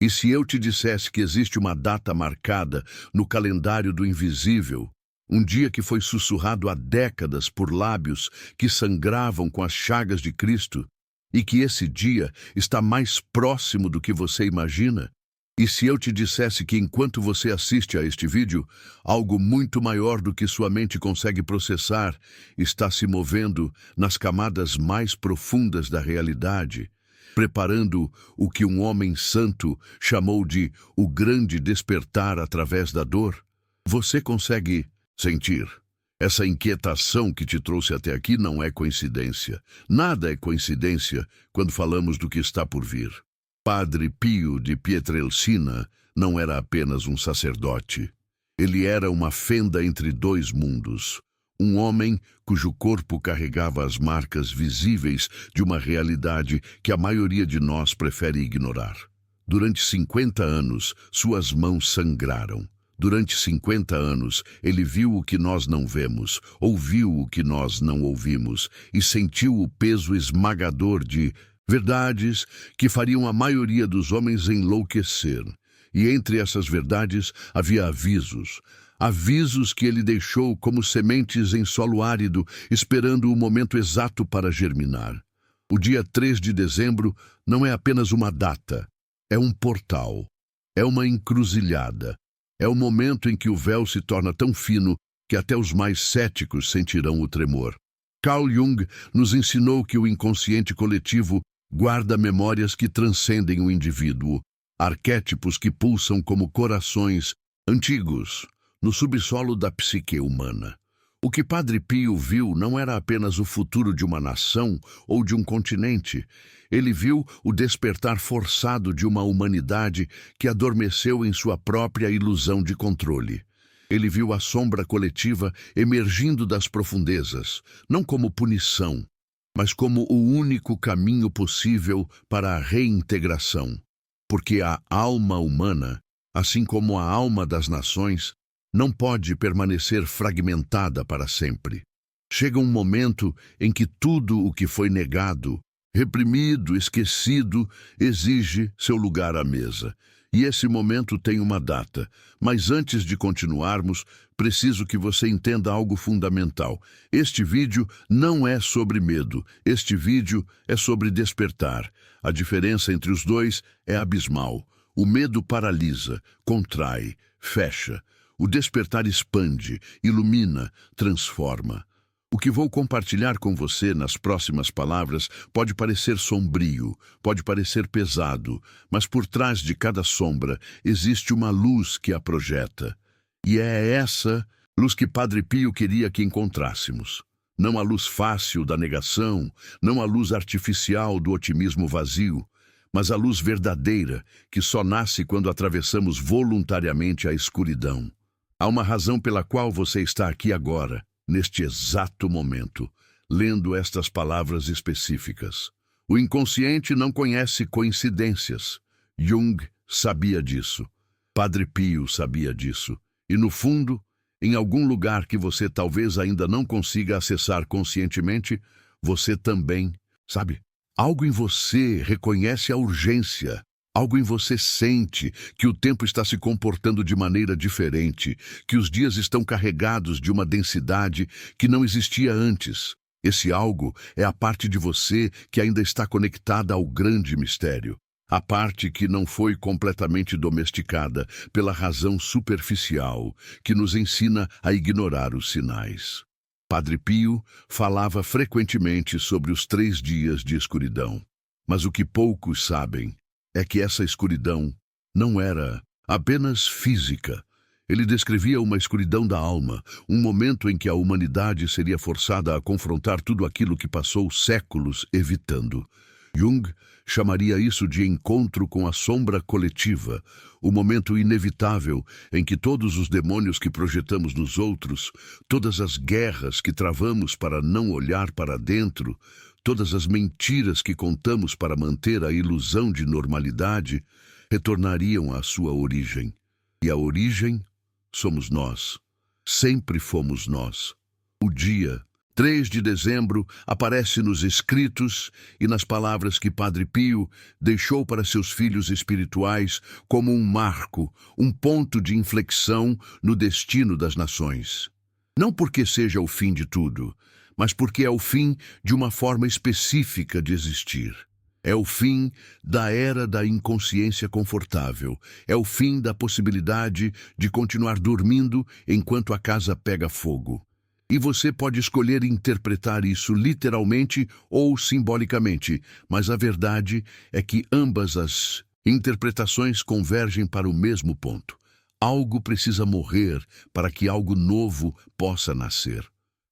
E se eu te dissesse que existe uma data marcada no calendário do invisível, um dia que foi sussurrado há décadas por lábios que sangravam com as chagas de Cristo, e que esse dia está mais próximo do que você imagina? E se eu te dissesse que enquanto você assiste a este vídeo, algo muito maior do que sua mente consegue processar está se movendo nas camadas mais profundas da realidade, preparando o que um homem santo chamou de o grande despertar através da dor? Você consegue sentir? Essa inquietação que te trouxe até aqui não é coincidência. Nada é coincidência quando falamos do que está por vir. Padre Pio de Pietrelcina não era apenas um sacerdote. Ele era uma fenda entre dois mundos. Um homem cujo corpo carregava as marcas visíveis de uma realidade que a maioria de nós prefere ignorar. Durante 50 anos, suas mãos sangraram. Durante 50 anos, ele viu o que nós não vemos, ouviu o que nós não ouvimos e sentiu o peso esmagador de verdades que fariam a maioria dos homens enlouquecer. E entre essas verdades havia avisos. Avisos que ele deixou como sementes em solo árido, esperando o momento exato para germinar. O dia 3 de dezembro não é apenas uma data, é um portal, é uma encruzilhada. É o momento em que o véu se torna tão fino que até os mais céticos sentirão o tremor. Carl Jung nos ensinou que o inconsciente coletivo guarda memórias que transcendem o indivíduo, arquétipos que pulsam como corações antigos no subsolo da psique humana. O que Padre Pio viu não era apenas o futuro de uma nação ou de um continente. Ele viu o despertar forçado de uma humanidade que adormeceu em sua própria ilusão de controle. Ele viu a sombra coletiva emergindo das profundezas, não como punição, mas como o único caminho possível para a reintegração. Porque a alma humana, assim como a alma das nações, não pode permanecer fragmentada para sempre. Chega um momento em que tudo o que foi negado, reprimido, esquecido, exige seu lugar à mesa. E esse momento tem uma data. Mas antes de continuarmos, preciso que você entenda algo fundamental. Este vídeo não é sobre medo. Este vídeo é sobre despertar. A diferença entre os dois é abismal. O medo paralisa, contrai, fecha. O despertar expande, ilumina, transforma. O que vou compartilhar com você nas próximas palavras pode parecer sombrio, pode parecer pesado, mas por trás de cada sombra existe uma luz que a projeta. E é essa luz que Padre Pio queria que encontrássemos. Não a luz fácil da negação, não a luz artificial do otimismo vazio, mas a luz verdadeira que só nasce quando atravessamos voluntariamente a escuridão. Há uma razão pela qual você está aqui agora, neste exato momento, lendo estas palavras específicas. O inconsciente não conhece coincidências. Jung sabia disso. Padre Pio sabia disso. E no fundo, em algum lugar que você talvez ainda não consiga acessar conscientemente, você também, sabe? Algo em você reconhece a urgência. Algo em você sente que o tempo está se comportando de maneira diferente, que os dias estão carregados de uma densidade que não existia antes. Esse algo é a parte de você que ainda está conectada ao grande mistério. A parte que não foi completamente domesticada pela razão superficial, que nos ensina a ignorar os sinais. Padre Pio falava frequentemente sobre os 3 dias de escuridão. Mas o que poucos sabem é que essa escuridão não era apenas física. Ele descrevia uma escuridão da alma, um momento em que a humanidade seria forçada a confrontar tudo aquilo que passou séculos evitando. Jung chamaria isso de encontro com a sombra coletiva, o momento inevitável em que todos os demônios que projetamos nos outros, todas as guerras que travamos para não olhar para dentro, todas as mentiras que contamos para manter a ilusão de normalidade, retornariam à sua origem. E a origem somos nós. Sempre fomos nós. O dia 3 de dezembro aparece nos escritos e nas palavras que Padre Pio deixou para seus filhos espirituais como um marco, um ponto de inflexão no destino das nações. Não porque seja o fim de tudo, mas porque é o fim de uma forma específica de existir. É o fim da era da inconsciência confortável. É o fim da possibilidade de continuar dormindo enquanto a casa pega fogo. E você pode escolher interpretar isso literalmente ou simbolicamente, mas a verdade é que ambas as interpretações convergem para o mesmo ponto. Algo precisa morrer para que algo novo possa nascer.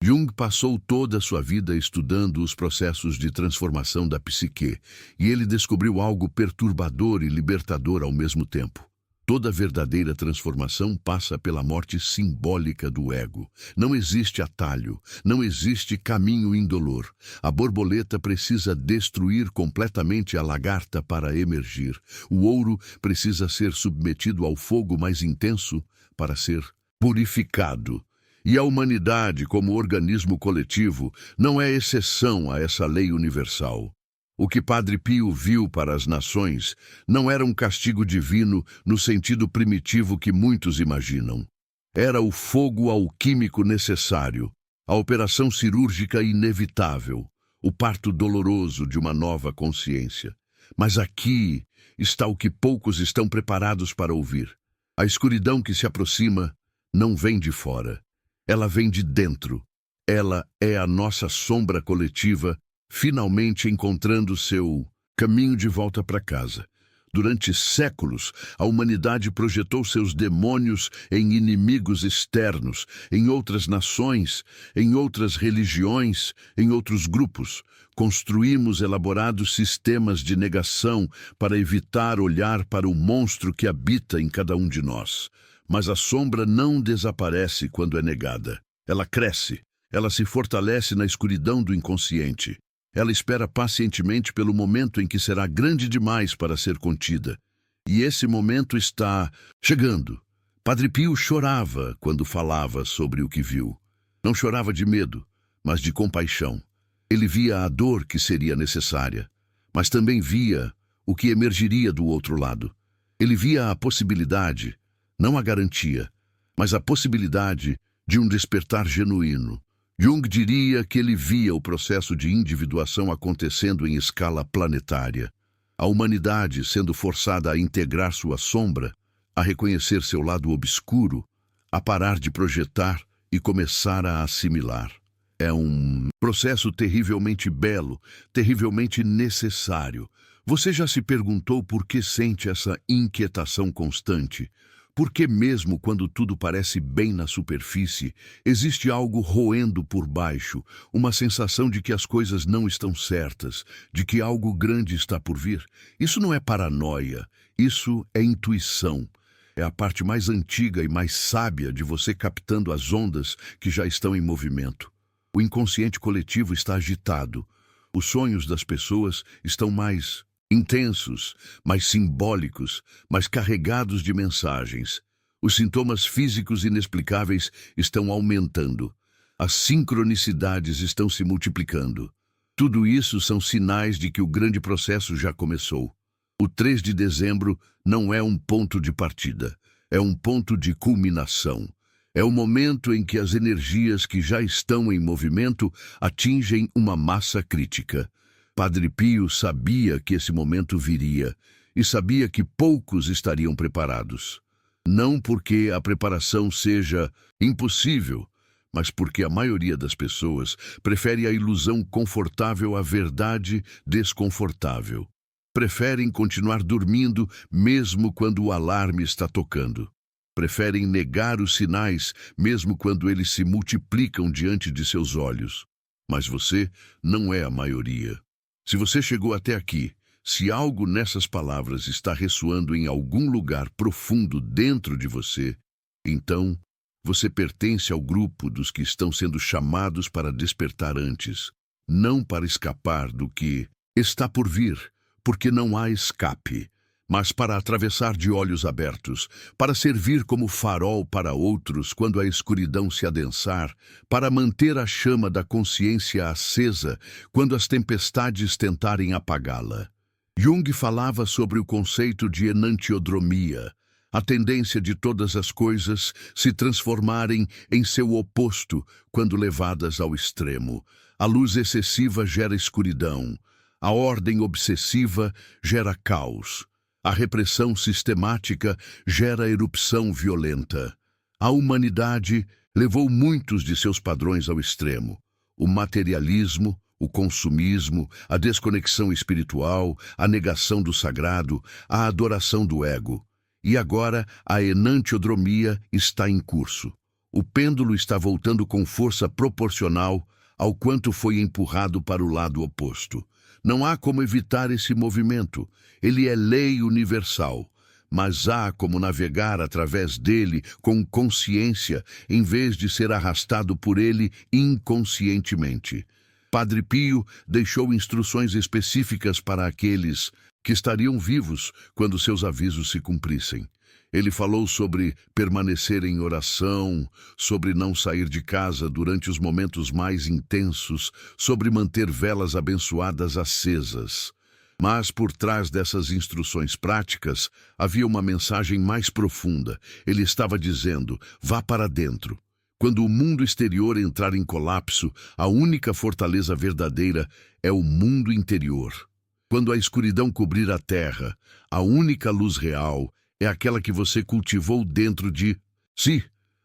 Jung passou toda a sua vida estudando os processos de transformação da psique, e ele descobriu algo perturbador e libertador ao mesmo tempo. Toda verdadeira transformação passa pela morte simbólica do ego. Não existe atalho, não existe caminho indolor. A borboleta precisa destruir completamente a lagarta para emergir. O ouro precisa ser submetido ao fogo mais intenso para ser purificado. E a humanidade, como organismo coletivo, não é exceção a essa lei universal. O que Padre Pio viu para as nações não era um castigo divino no sentido primitivo que muitos imaginam. Era o fogo alquímico necessário, a operação cirúrgica inevitável, o parto doloroso de uma nova consciência. Mas aqui está o que poucos estão preparados para ouvir. A escuridão que se aproxima não vem de fora. Ela vem de dentro. Ela é a nossa sombra coletiva, finalmente encontrando seu caminho de volta para casa. Durante séculos, a humanidade projetou seus demônios em inimigos externos, em outras nações, em outras religiões, em outros grupos. Construímos elaborados sistemas de negação para evitar olhar para o monstro que habita em cada um de nós. Mas a sombra não desaparece quando é negada. Ela cresce, ela se fortalece na escuridão do inconsciente. Ela espera pacientemente pelo momento em que será grande demais para ser contida. E esse momento está chegando. Padre Pio chorava quando falava sobre o que viu. Não chorava de medo, mas de compaixão. Ele via a dor que seria necessária, mas também via o que emergiria do outro lado. Ele via a possibilidade, não a garantia, mas a possibilidade de um despertar genuíno. Jung diria que ele via o processo de individuação acontecendo em escala planetária. A humanidade sendo forçada a integrar sua sombra, a reconhecer seu lado obscuro, a parar de projetar e começar a assimilar. É um processo terrivelmente belo, terrivelmente necessário. Você já se perguntou por que sente essa inquietação constante? Porque mesmo quando tudo parece bem na superfície, existe algo roendo por baixo, uma sensação de que as coisas não estão certas, de que algo grande está por vir. Isso não é paranoia, isso é intuição. É a parte mais antiga e mais sábia de você captando as ondas que já estão em movimento. O inconsciente coletivo está agitado. Os sonhos das pessoas estão mais intensos, mais simbólicos, mais carregados de mensagens. Os sintomas físicos inexplicáveis estão aumentando. As sincronicidades estão se multiplicando. Tudo isso são sinais de que o grande processo já começou. O 3 de dezembro não é um ponto de partida, é um ponto de culminação. É o momento em que as energias que já estão em movimento atingem uma massa crítica. Padre Pio sabia que esse momento viria e sabia que poucos estariam preparados. Não porque a preparação seja impossível, mas porque a maioria das pessoas prefere a ilusão confortável à verdade desconfortável. Preferem continuar dormindo mesmo quando o alarme está tocando. Preferem negar os sinais mesmo quando eles se multiplicam diante de seus olhos. Mas você não é a maioria. Se você chegou até aqui, se algo nessas palavras está ressoando em algum lugar profundo dentro de você, então você pertence ao grupo dos que estão sendo chamados para despertar antes, não para escapar do que está por vir, porque não há escape. mas para atravessar de olhos abertos, para servir como farol para outros quando a escuridão se adensar, para manter a chama da consciência acesa quando as tempestades tentarem apagá-la. Jung falava sobre o conceito de enantiodromia, a tendência de todas as coisas se transformarem em seu oposto quando levadas ao extremo. A luz excessiva gera escuridão, a ordem obsessiva gera caos. A repressão sistemática gera erupção violenta. A humanidade levou muitos de seus padrões ao extremo. O materialismo, o consumismo, a desconexão espiritual, a negação do sagrado, a adoração do ego. E agora a enantiodromia está em curso. O pêndulo está voltando com força proporcional ao quanto foi empurrado para o lado oposto. Não há como evitar esse movimento. Ele é lei universal. Mas há como navegar através dele com consciência, em vez de ser arrastado por ele inconscientemente. Padre Pio deixou instruções específicas para aqueles que estariam vivos quando seus avisos se cumprissem. Ele falou sobre permanecer em oração, sobre não sair de casa durante os momentos mais intensos, sobre manter velas abençoadas acesas. Mas por trás dessas instruções práticas havia uma mensagem mais profunda. Ele estava dizendo: vá para dentro. Quando o mundo exterior entrar em colapso, a única fortaleza verdadeira é o mundo interior. Quando a escuridão cobrir a terra, a única luz real é aquela que você cultivou dentro de si.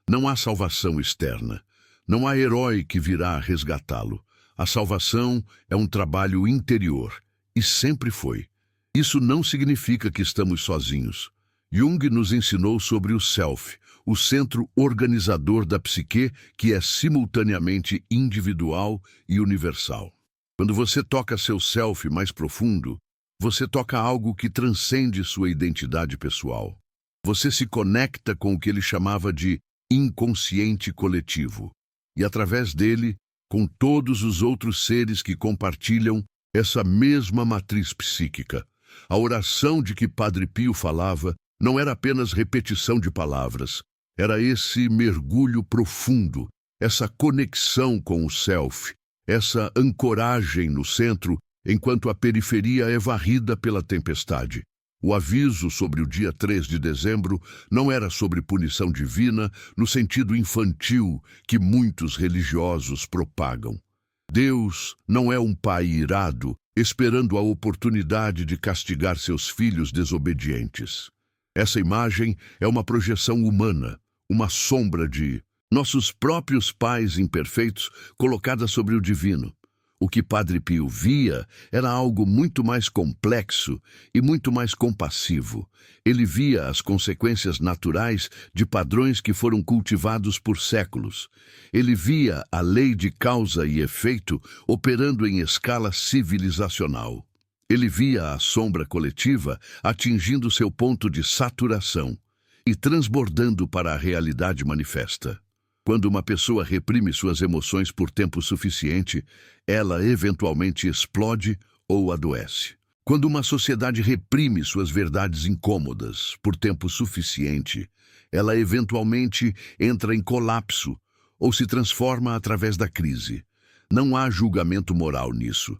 Não há salvação externa. Não há herói que virá resgatá-lo. A salvação é um trabalho interior, e sempre foi. Isso não significa que estamos sozinhos. Jung nos ensinou sobre o self, o centro organizador da psique, que é simultaneamente individual e universal. Quando você toca seu self mais profundo, você toca algo que transcende sua identidade pessoal. Você se conecta com o que ele chamava de inconsciente coletivo, e através dele, com todos os outros seres que compartilham essa mesma matriz psíquica. A oração de que Padre Pio falava não era apenas repetição de palavras, era esse mergulho profundo, essa conexão com o self, essa ancoragem no centro, enquanto a periferia é varrida pela tempestade. O aviso sobre o dia 3 de dezembro não era sobre punição divina no sentido infantil que muitos religiosos propagam. Deus não é um pai irado esperando a oportunidade de castigar seus filhos desobedientes. Essa imagem é uma projeção humana, uma sombra de nossos próprios pais imperfeitos colocada sobre o divino. O que Padre Pio via era algo muito mais complexo e muito mais compassivo. Ele via as consequências naturais de padrões que foram cultivados por séculos. Ele via a lei de causa e efeito operando em escala civilizacional. Ele via a sombra coletiva atingindo seu ponto de saturação e transbordando para a realidade manifesta. Quando uma pessoa reprime suas emoções por tempo suficiente, ela eventualmente explode ou adoece. Quando uma sociedade reprime suas verdades incômodas por tempo suficiente, ela eventualmente entra em colapso ou se transforma através da crise. Não há julgamento moral nisso.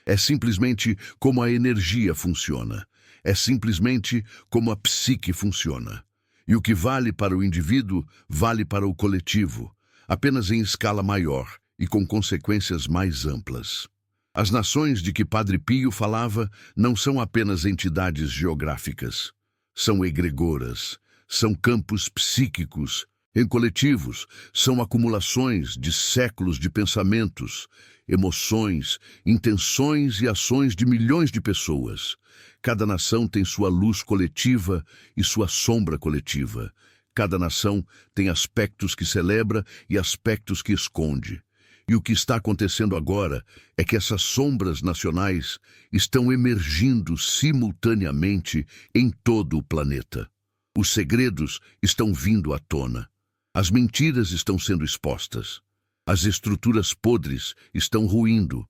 É simplesmente como a energia funciona. É simplesmente como a psique funciona. E o que vale para o indivíduo, vale para o coletivo, apenas em escala maior e com consequências mais amplas. As nações de que Padre Pio falava não são apenas entidades geográficas. São egregoras, são campos psíquicos, em coletivos, são acumulações de séculos de pensamentos, emoções, intenções e ações de milhões de pessoas. Cada nação tem sua luz coletiva e sua sombra coletiva. Cada nação tem aspectos que celebra e aspectos que esconde. E o que está acontecendo agora é que essas sombras nacionais estão emergindo simultaneamente em todo o planeta. Os segredos estão vindo à tona. As mentiras estão sendo expostas. As estruturas podres estão ruindo.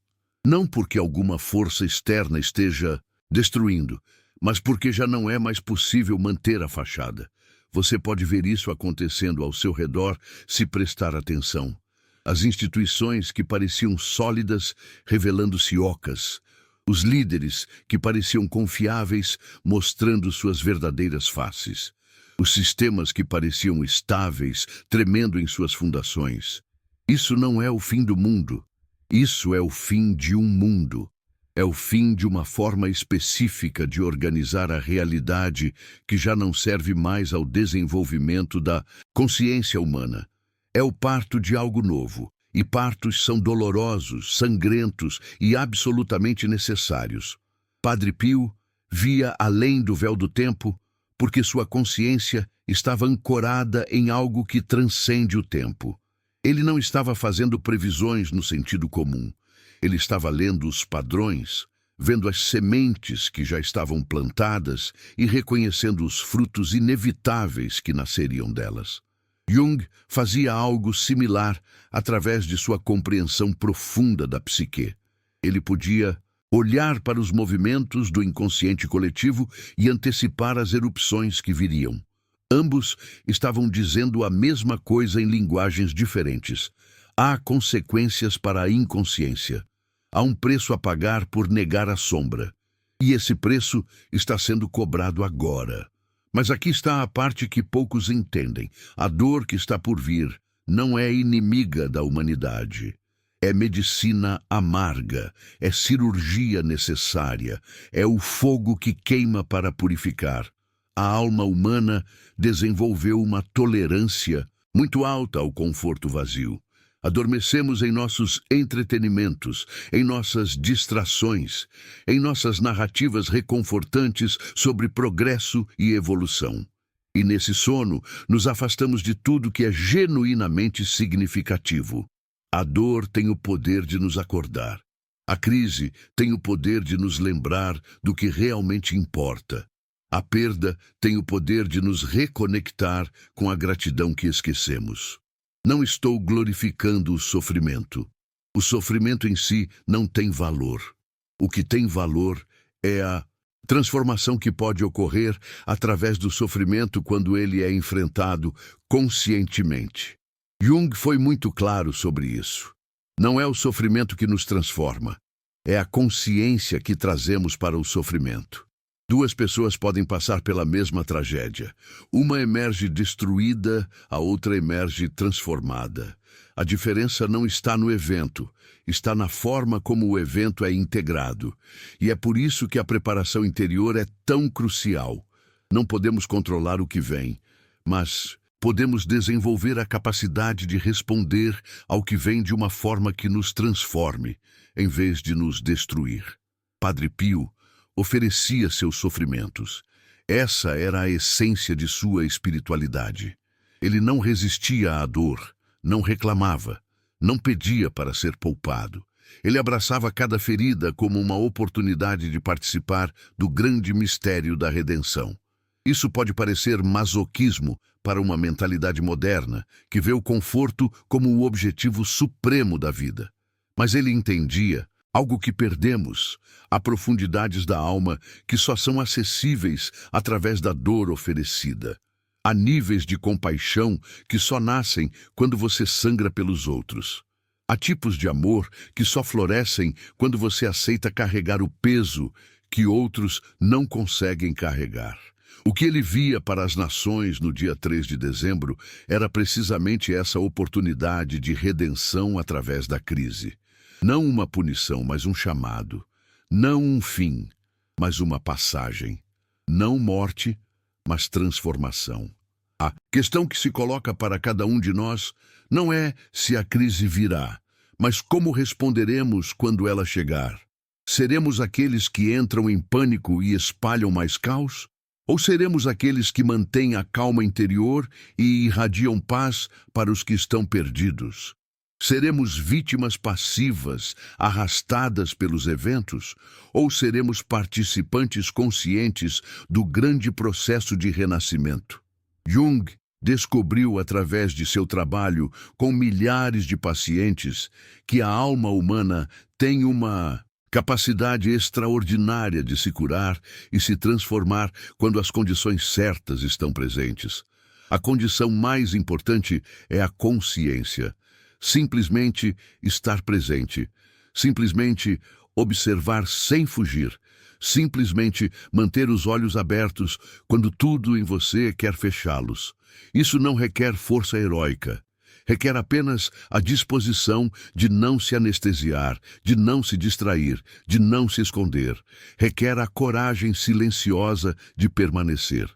Não porque alguma força externa esteja destruindo, mas porque já não é mais possível manter a fachada. Você pode ver isso acontecendo ao seu redor se prestar atenção. As instituições que pareciam sólidas revelando-se ocas. Os líderes que pareciam confiáveis mostrando suas verdadeiras faces. Os sistemas que pareciam estáveis tremendo em suas fundações. Isso não é o fim do mundo. Isso é o fim de um mundo. É o fim de uma forma específica de organizar a realidade que já não serve mais ao desenvolvimento da consciência humana. É o parto de algo novo, e partos são dolorosos, sangrentos e absolutamente necessários. Padre Pio via além do véu do tempo, porque sua consciência estava ancorada em algo que transcende o tempo. Ele não estava fazendo previsões no sentido comum. Ele estava lendo os padrões, vendo as sementes que já estavam plantadas e reconhecendo os frutos inevitáveis que nasceriam delas. Jung fazia algo similar através de sua compreensão profunda da psique. Ele podia olhar para os movimentos do inconsciente coletivo e antecipar as erupções que viriam. Ambos estavam dizendo a mesma coisa em linguagens diferentes. Há consequências para a inconsciência. Há um preço a pagar por negar a sombra. E esse preço está sendo cobrado agora. Mas aqui está a parte que poucos entendem. A dor que está por vir não é inimiga da humanidade. É medicina amarga, é cirurgia necessária, é o fogo que queima para purificar. A alma humana desenvolveu uma tolerância muito alta ao conforto vazio. Adormecemos em nossos entretenimentos, em nossas distrações, em nossas narrativas reconfortantes sobre progresso e evolução. E nesse sono, nos afastamos de tudo que é genuinamente significativo. A dor tem o poder de nos acordar. A crise tem o poder de nos lembrar do que realmente importa. A perda tem o poder de nos reconectar com a gratidão que esquecemos. Não estou glorificando o sofrimento. O sofrimento em si não tem valor. O que tem valor é a transformação que pode ocorrer através do sofrimento quando ele é enfrentado conscientemente. Jung foi muito claro sobre isso. Não é o sofrimento que nos transforma. É a consciência que trazemos para o sofrimento. Duas pessoas podem passar pela mesma tragédia. Uma emerge destruída, a outra emerge transformada. A diferença não está no evento, está na forma como o evento é integrado. E é por isso que a preparação interior é tão crucial. Não podemos controlar o que vem, mas podemos desenvolver a capacidade de responder ao que vem de uma forma que nos transforme, em vez de nos destruir. Padre Pio oferecia seus sofrimentos. Essa era a essência de sua espiritualidade. Ele não resistia à dor, não reclamava, não pedia para ser poupado. Ele abraçava cada ferida como uma oportunidade de participar do grande mistério da redenção. Isso pode parecer masoquismo para uma mentalidade moderna, que vê o conforto como o objetivo supremo da vida. Mas ele entendia algo que perdemos, há profundidades da alma que só são acessíveis através da dor oferecida. Há níveis de compaixão que só nascem quando você sangra pelos outros. Há tipos de amor que só florescem quando você aceita carregar o peso que outros não conseguem carregar. O que ele via para as nações no dia 3 de dezembro era precisamente essa oportunidade de redenção através da crise. Não uma punição, mas um chamado. Não um fim, mas uma passagem. Não morte, mas transformação. A questão que se coloca para cada um de nós não é se a crise virá, mas como responderemos quando ela chegar. Seremos aqueles que entram em pânico e espalham mais caos? Ou seremos aqueles que mantêm a calma interior e irradiam paz para os que estão perdidos? Seremos vítimas passivas, arrastadas pelos eventos? Ou seremos participantes conscientes do grande processo de renascimento? Jung descobriu através de seu trabalho com milhares de pacientes que a alma humana tem uma capacidade extraordinária de se curar e se transformar quando as condições certas estão presentes. A condição mais importante é a consciência. Simplesmente estar presente. Simplesmente observar sem fugir. Simplesmente manter os olhos abertos quando tudo em você quer fechá-los. Isso não requer força heróica. Requer apenas a disposição de não se anestesiar, de não se distrair, de não se esconder. Requer a coragem silenciosa de permanecer.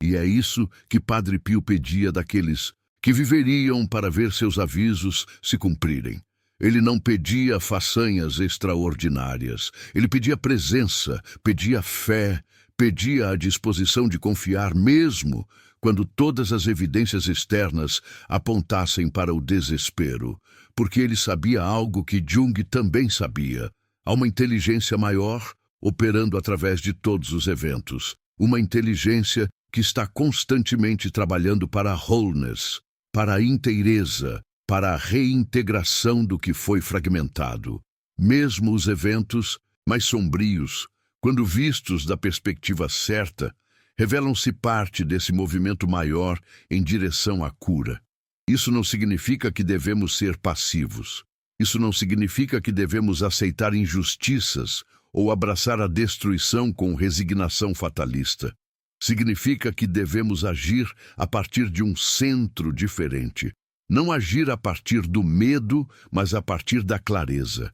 E é isso que Padre Pio pedia daqueles que viveriam para ver seus avisos se cumprirem. Ele não pedia façanhas extraordinárias. Ele pedia presença, pedia fé, pedia a disposição de confiar mesmo quando todas as evidências externas apontassem para o desespero, porque ele sabia algo que Jung também sabia. Há uma inteligência maior operando através de todos os eventos, uma inteligência que está constantemente trabalhando para a wholeness, para a inteireza, para a reintegração do que foi fragmentado. Mesmo os eventos mais sombrios, quando vistos da perspectiva certa, revelam-se parte desse movimento maior em direção à cura. Isso não significa que devemos ser passivos. Isso não significa que devemos aceitar injustiças ou abraçar a destruição com resignação fatalista. Significa que devemos agir a partir de um centro diferente. Não agir a partir do medo, mas a partir da clareza.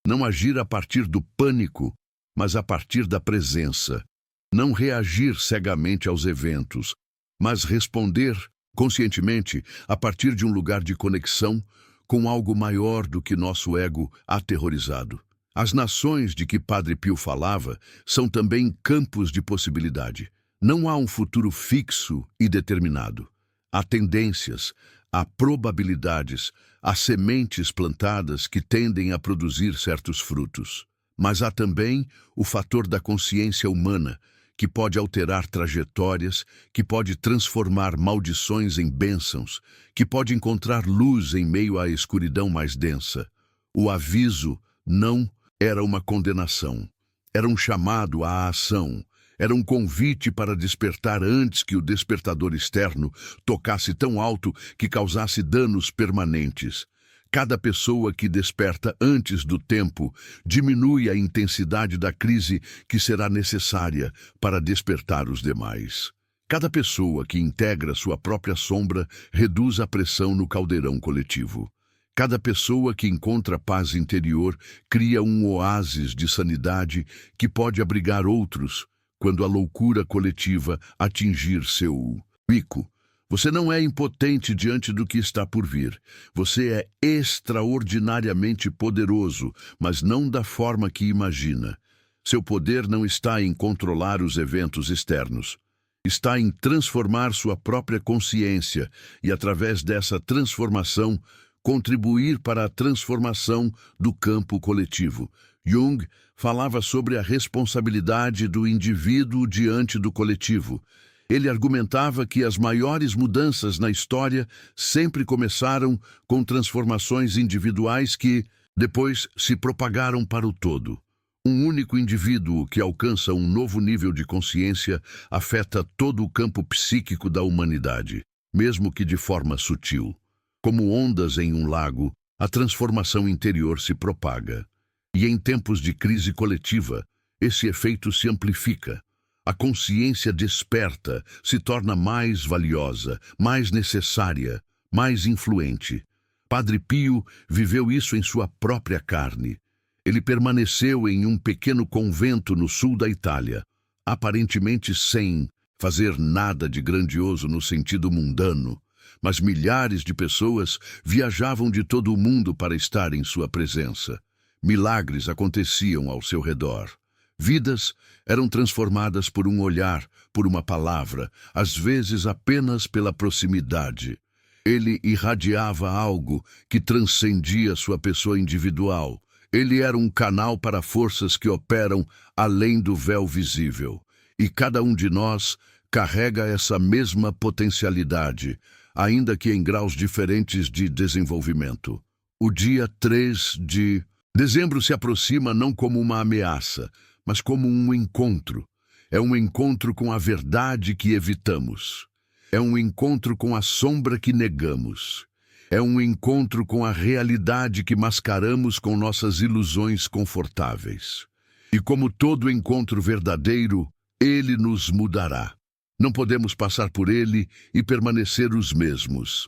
Não agir a partir do pânico, mas a partir da presença. Não reagir cegamente aos eventos, mas responder conscientemente a partir de um lugar de conexão com algo maior do que nosso ego aterrorizado. As nações de que Padre Pio falava são também campos de possibilidade. Não há um futuro fixo e determinado. Há tendências, há probabilidades, há sementes plantadas que tendem a produzir certos frutos. Mas há também o fator da consciência humana, que pode alterar trajetórias, que pode transformar maldições em bênçãos, que pode encontrar luz em meio à escuridão mais densa. O aviso não era uma condenação, era um chamado à ação, era um convite para despertar antes que o despertador externo tocasse tão alto que causasse danos permanentes. Cada pessoa que desperta antes do tempo diminui a intensidade da crise que será necessária para despertar os demais. Cada pessoa que integra sua própria sombra reduz a pressão no caldeirão coletivo. Cada pessoa que encontra paz interior cria um oásis de sanidade que pode abrigar outros quando a loucura coletiva atingir seu pico. Você não é impotente diante do que está por vir. Você é extraordinariamente poderoso, mas não da forma que imagina. Seu poder não está em controlar os eventos externos. Está em transformar sua própria consciência e, através dessa transformação, contribuir para a transformação do campo coletivo. Jung falava sobre a responsabilidade do indivíduo diante do coletivo. Ele argumentava que as maiores mudanças na história sempre começaram com transformações individuais que, depois, se propagaram para o todo. Um único indivíduo que alcança um novo nível de consciência afeta todo o campo psíquico da humanidade, mesmo que de forma sutil. Como ondas em um lago, a transformação interior se propaga. E em tempos de crise coletiva, esse efeito se amplifica. A consciência desperta, se torna mais valiosa, mais necessária, mais influente. Padre Pio viveu isso em sua própria carne. Ele permaneceu em um pequeno convento no sul da Itália, aparentemente sem fazer nada de grandioso no sentido mundano, mas milhares de pessoas viajavam de todo o mundo para estar em sua presença. Milagres aconteciam ao seu redor. Vidas eram transformadas por um olhar, por uma palavra, às vezes apenas pela proximidade. Ele irradiava algo que transcendia sua pessoa individual. Ele era um canal para forças que operam além do véu visível. E cada um de nós carrega essa mesma potencialidade, ainda que em graus diferentes de desenvolvimento. O dia 3 de Dezembro se aproxima não como uma ameaça, mas como um encontro. É um encontro com a verdade que evitamos. É um encontro com a sombra que negamos. É um encontro com a realidade que mascaramos com nossas ilusões confortáveis. E como todo encontro verdadeiro, ele nos mudará. Não podemos passar por ele e permanecer os mesmos.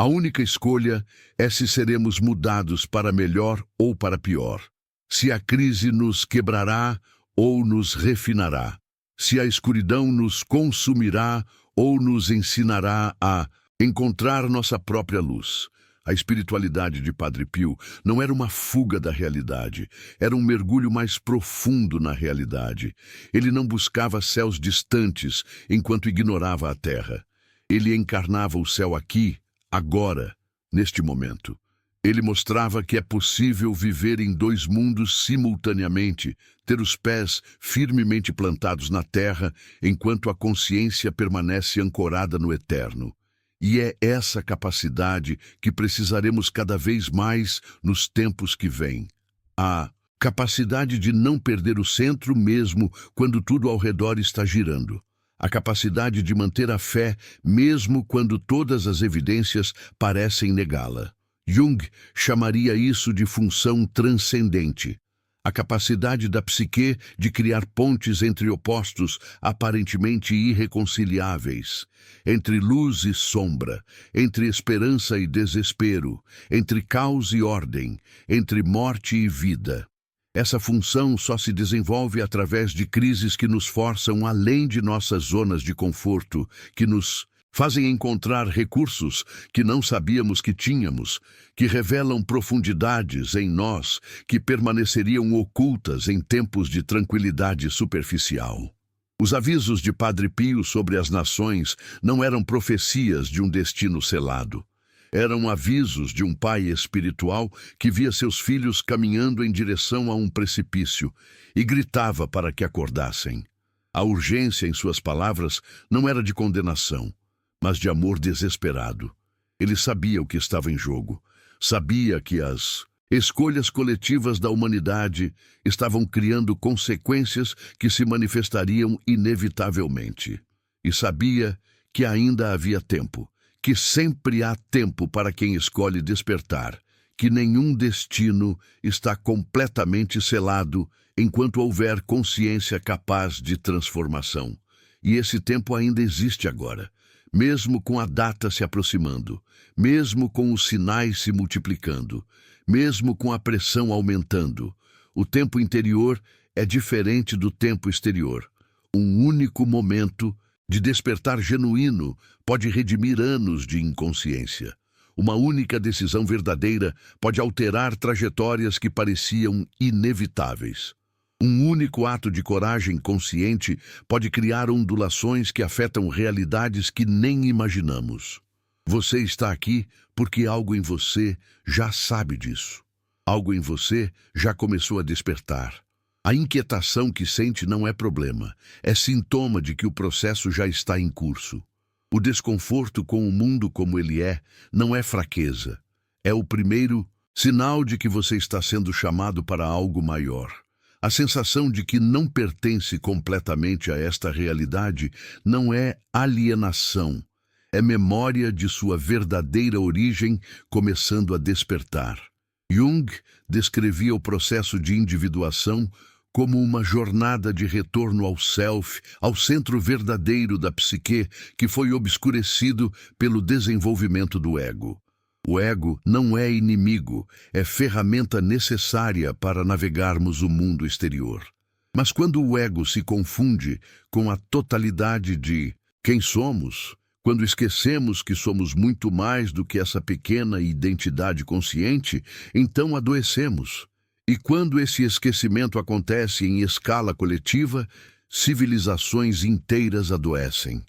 A única escolha é se seremos mudados para melhor ou para pior. Se a crise nos quebrará ou nos refinará. Se a escuridão nos consumirá ou nos ensinará a encontrar nossa própria luz. A espiritualidade de Padre Pio não era uma fuga da realidade, era um mergulho mais profundo na realidade. Ele não buscava céus distantes enquanto ignorava a terra. Ele encarnava o céu aqui, agora, neste momento. Ele mostrava que é possível viver em dois mundos simultaneamente, ter os pés firmemente plantados na terra, enquanto a consciência permanece ancorada no eterno. E é essa capacidade que precisaremos cada vez mais nos tempos que vêm. A capacidade de não perder o centro mesmo quando tudo ao redor está girando. A capacidade de manter a fé mesmo quando todas as evidências parecem negá-la. Jung chamaria isso de função transcendente. A capacidade da psique de criar pontes entre opostos aparentemente irreconciliáveis, entre luz e sombra, entre esperança e desespero, entre caos e ordem, entre morte e vida. Essa função só se desenvolve através de crises que nos forçam além de nossas zonas de conforto, que nos fazem encontrar recursos que não sabíamos que tínhamos, que revelam profundidades em nós que permaneceriam ocultas em tempos de tranquilidade superficial. Os avisos de Padre Pio sobre as nações não eram profecias de um destino selado. Eram avisos de um pai espiritual que via seus filhos caminhando em direção a um precipício e gritava para que acordassem. A urgência em suas palavras não era de condenação, mas de amor desesperado. Ele sabia o que estava em jogo. Sabia que as escolhas coletivas da humanidade estavam criando consequências que se manifestariam inevitavelmente. E sabia que ainda havia tempo, que sempre há tempo para quem escolhe despertar, que nenhum destino está completamente selado enquanto houver consciência capaz de transformação. E esse tempo ainda existe agora. Mesmo com a data se aproximando, mesmo com os sinais se multiplicando, mesmo com a pressão aumentando, o tempo interior é diferente do tempo exterior. Um único momento de despertar genuíno pode redimir anos de inconsciência. Uma única decisão verdadeira pode alterar trajetórias que pareciam inevitáveis. Um único ato de coragem consciente pode criar ondulações que afetam realidades que nem imaginamos. Você está aqui porque algo em você já sabe disso. Algo em você já começou a despertar. A inquietação que sente não é problema, é sintoma de que o processo já está em curso. O desconforto com o mundo como ele é não é fraqueza. É o primeiro sinal de que você está sendo chamado para algo maior. A sensação de que não pertence completamente a esta realidade não é alienação, é memória de sua verdadeira origem começando a despertar. Jung descrevia o processo de individuação como uma jornada de retorno ao self, ao centro verdadeiro da psique que foi obscurecido pelo desenvolvimento do ego. O ego não é inimigo, é ferramenta necessária para navegarmos o mundo exterior. Mas quando o ego se confunde com a totalidade de quem somos, quando esquecemos que somos muito mais do que essa pequena identidade consciente, então adoecemos. E quando esse esquecimento acontece em escala coletiva, civilizações inteiras adoecem.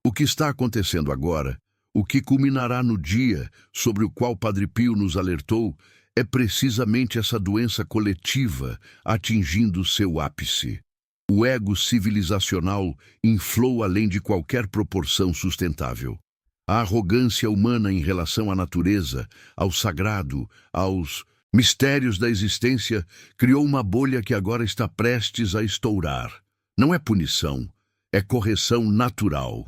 O que está acontecendo agora, o que culminará no dia sobre o qual Padre Pio nos alertou, é precisamente essa doença coletiva atingindo seu ápice. O ego civilizacional inflou além de qualquer proporção sustentável. A arrogância humana em relação à natureza, ao sagrado, aos Mistérios da existência criou uma bolha que agora está prestes a estourar. Não é punição, é correção natural.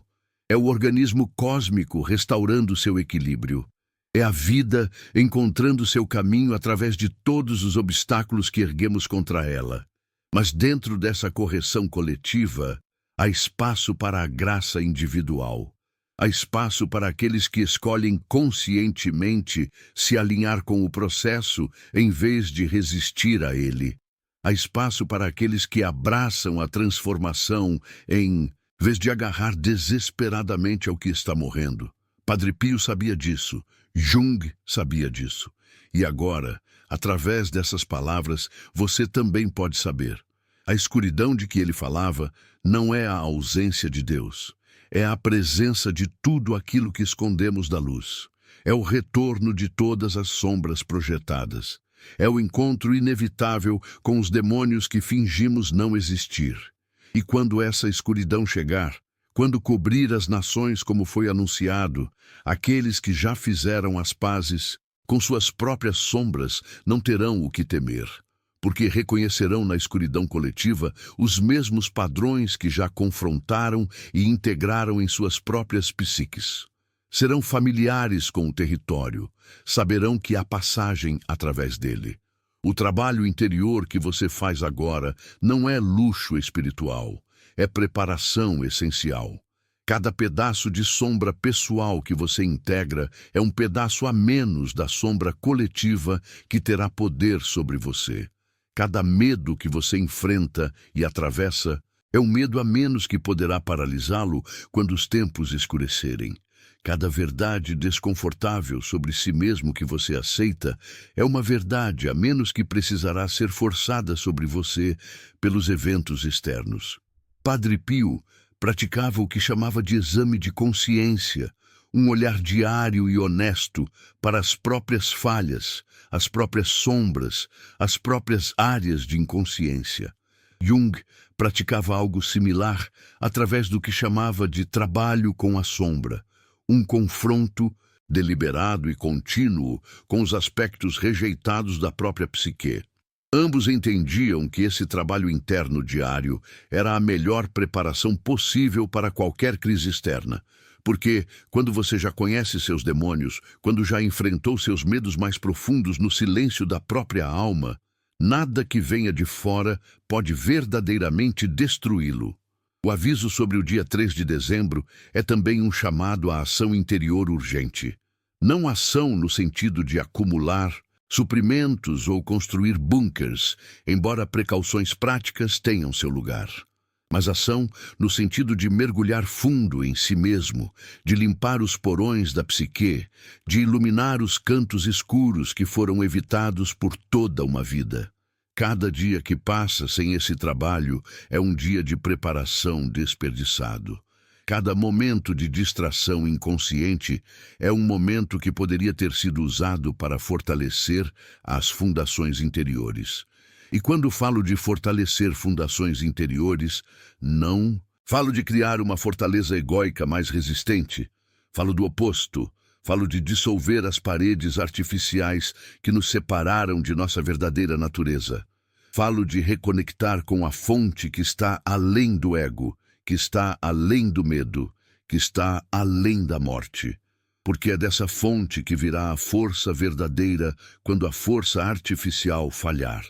É o organismo cósmico restaurando seu equilíbrio. É a vida encontrando seu caminho através de todos os obstáculos que erguemos contra ela. Mas dentro dessa correção coletiva, há espaço para a graça individual. Há espaço para aqueles que escolhem conscientemente se alinhar com o processo em vez de resistir a ele. Há espaço para aqueles que abraçam a transformação em vez de agarrar desesperadamente ao que está morrendo. Padre Pio sabia disso, Jung sabia disso. E agora, através dessas palavras, você também pode saber. A escuridão de que ele falava não é a ausência de Deus. É a presença de tudo aquilo que escondemos da luz. É o retorno de todas as sombras projetadas. É o encontro inevitável com os demônios que fingimos não existir. E quando essa escuridão chegar, quando cobrir as nações como foi anunciado, aqueles que já fizeram as pazes com suas próprias sombras não terão o que temer, porque reconhecerão na escuridão coletiva os mesmos padrões que já confrontaram e integraram em suas próprias psiques. Serão familiares com o território, saberão que há passagem através dele. O trabalho interior que você faz agora não é luxo espiritual, é preparação essencial. Cada pedaço de sombra pessoal que você integra é um pedaço a menos da sombra coletiva que terá poder sobre você. Cada medo que você enfrenta e atravessa é um medo a menos que poderá paralisá-lo quando os tempos escurecerem. Cada verdade desconfortável sobre si mesmo que você aceita é uma verdade a menos que precisará ser forçada sobre você pelos eventos externos. Padre Pio praticava o que chamava de exame de consciência, um olhar diário e honesto para as próprias falhas, as próprias sombras, as próprias áreas de inconsciência. Jung praticava algo similar através do que chamava de trabalho com a sombra, um confronto deliberado e contínuo com os aspectos rejeitados da própria psique. Ambos entendiam que esse trabalho interno diário era a melhor preparação possível para qualquer crise externa, porque, quando você já conhece seus demônios, quando já enfrentou seus medos mais profundos no silêncio da própria alma, nada que venha de fora pode verdadeiramente destruí-lo. O aviso sobre o dia 3 de dezembro é também um chamado à ação interior urgente. Não ação no sentido de acumular suprimentos ou construir bunkers, embora precauções práticas tenham seu lugar. Mas ação no sentido de mergulhar fundo em si mesmo, de limpar os porões da psique, de iluminar os cantos escuros que foram evitados por toda uma vida. Cada dia que passa sem esse trabalho é um dia de preparação desperdiçado. Cada momento de distração inconsciente é um momento que poderia ter sido usado para fortalecer as fundações interiores. E quando falo de fortalecer fundações interiores, não falo de criar uma fortaleza egóica mais resistente. Falo do oposto. Falo de dissolver as paredes artificiais que nos separaram de nossa verdadeira natureza. Falo de reconectar com a fonte que está além do ego, que está além do medo, que está além da morte. Porque é dessa fonte que virá a força verdadeira quando a força artificial falhar.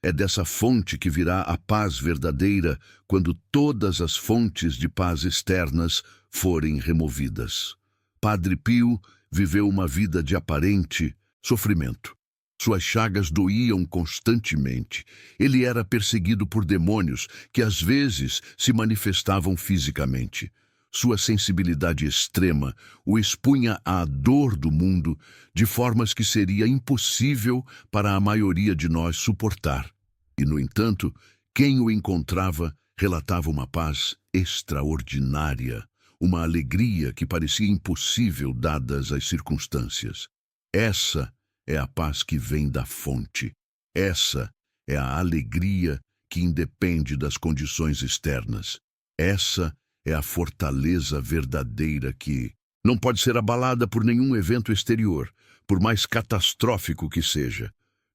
É dessa fonte que virá a paz verdadeira quando todas as fontes de paz externas forem removidas. Padre Pio viveu uma vida de aparente sofrimento. Suas chagas doíam constantemente. Ele era perseguido por demônios que às vezes se manifestavam fisicamente. Sua sensibilidade extrema o expunha à dor do mundo de formas que seria impossível para a maioria de nós suportar. E, no entanto, quem o encontrava relatava uma paz extraordinária, uma alegria que parecia impossível dadas as circunstâncias. Essa é a paz que vem da fonte. Essa é a alegria que independe das condições externas. Essa é a fortaleza verdadeira que não pode ser abalada por nenhum evento exterior, por mais catastrófico que seja.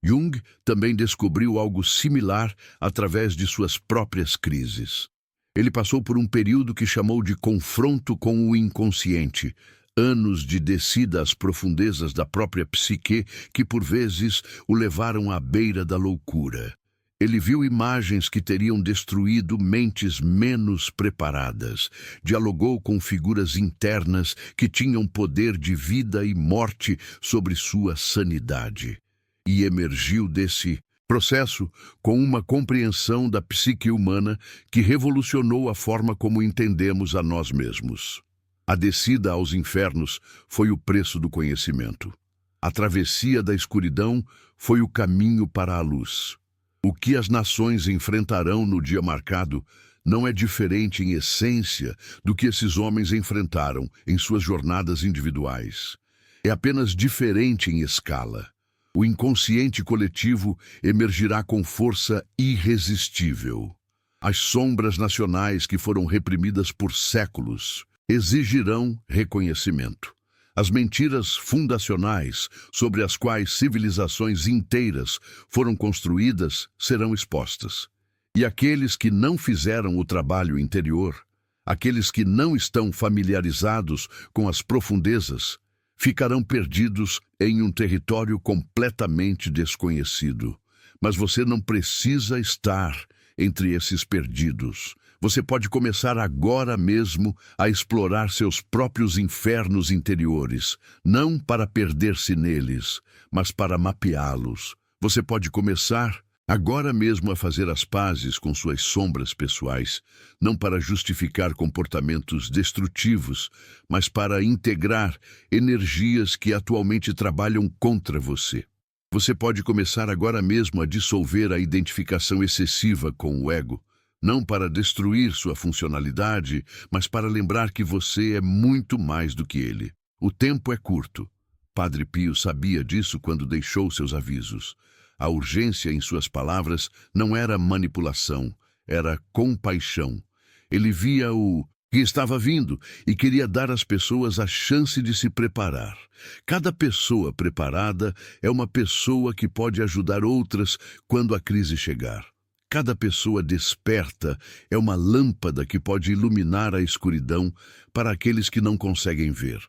Jung também descobriu algo similar através de suas próprias crises. Ele passou por um período que chamou de confronto com o inconsciente, anos de descida às profundezas da própria psique que por vezes o levaram à beira da loucura. Ele viu imagens que teriam destruído mentes menos preparadas, dialogou com figuras internas que tinham poder de vida e morte sobre sua sanidade. E emergiu desse processo com uma compreensão da psique humana que revolucionou a forma como entendemos a nós mesmos. A descida aos infernos foi o preço do conhecimento. A travessia da escuridão foi o caminho para a luz. O que as nações enfrentarão no dia marcado não é diferente em essência do que esses homens enfrentaram em suas jornadas individuais. É apenas diferente em escala. O inconsciente coletivo emergirá com força irresistível. As sombras nacionais que foram reprimidas por séculos exigirão reconhecimento. As mentiras fundacionais sobre as quais civilizações inteiras foram construídas serão expostas. E aqueles que não fizeram o trabalho interior, aqueles que não estão familiarizados com as profundezas, ficarão perdidos em um território completamente desconhecido. Mas você não precisa estar entre esses perdidos. Você pode começar agora mesmo a explorar seus próprios infernos interiores, não para perder-se neles, mas para mapeá-los. Você pode começar agora mesmo a fazer as pazes com suas sombras pessoais, não para justificar comportamentos destrutivos, mas para integrar energias que atualmente trabalham contra você. Você pode começar agora mesmo a dissolver a identificação excessiva com o ego, não para destruir sua funcionalidade, mas para lembrar que você é muito mais do que ele. O tempo é curto. Padre Pio sabia disso quando deixou seus avisos. A urgência em suas palavras não era manipulação, era compaixão. Ele via o que estava vindo e queria dar às pessoas a chance de se preparar. Cada pessoa preparada é uma pessoa que pode ajudar outras quando a crise chegar. Cada pessoa desperta é uma lâmpada que pode iluminar a escuridão para aqueles que não conseguem ver.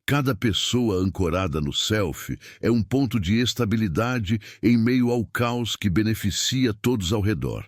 Cada pessoa ancorada no self é um ponto de estabilidade em meio ao caos que beneficia todos ao redor.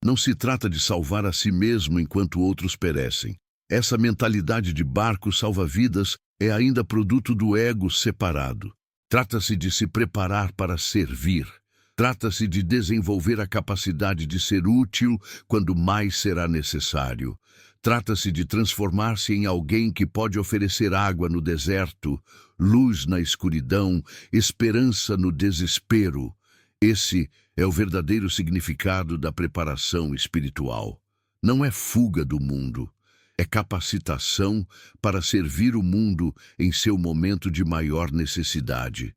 Não se trata de salvar a si mesmo enquanto outros perecem. Essa mentalidade de barco salva-vidas é ainda produto do ego separado. Trata-se de se preparar para servir. Trata-se de desenvolver a capacidade de ser útil quando mais será necessário. Trata-se de transformar-se em alguém que pode oferecer água no deserto, luz na escuridão, esperança no desespero. Esse é o verdadeiro significado da preparação espiritual. Não é fuga do mundo, é capacitação para servir o mundo em seu momento de maior necessidade.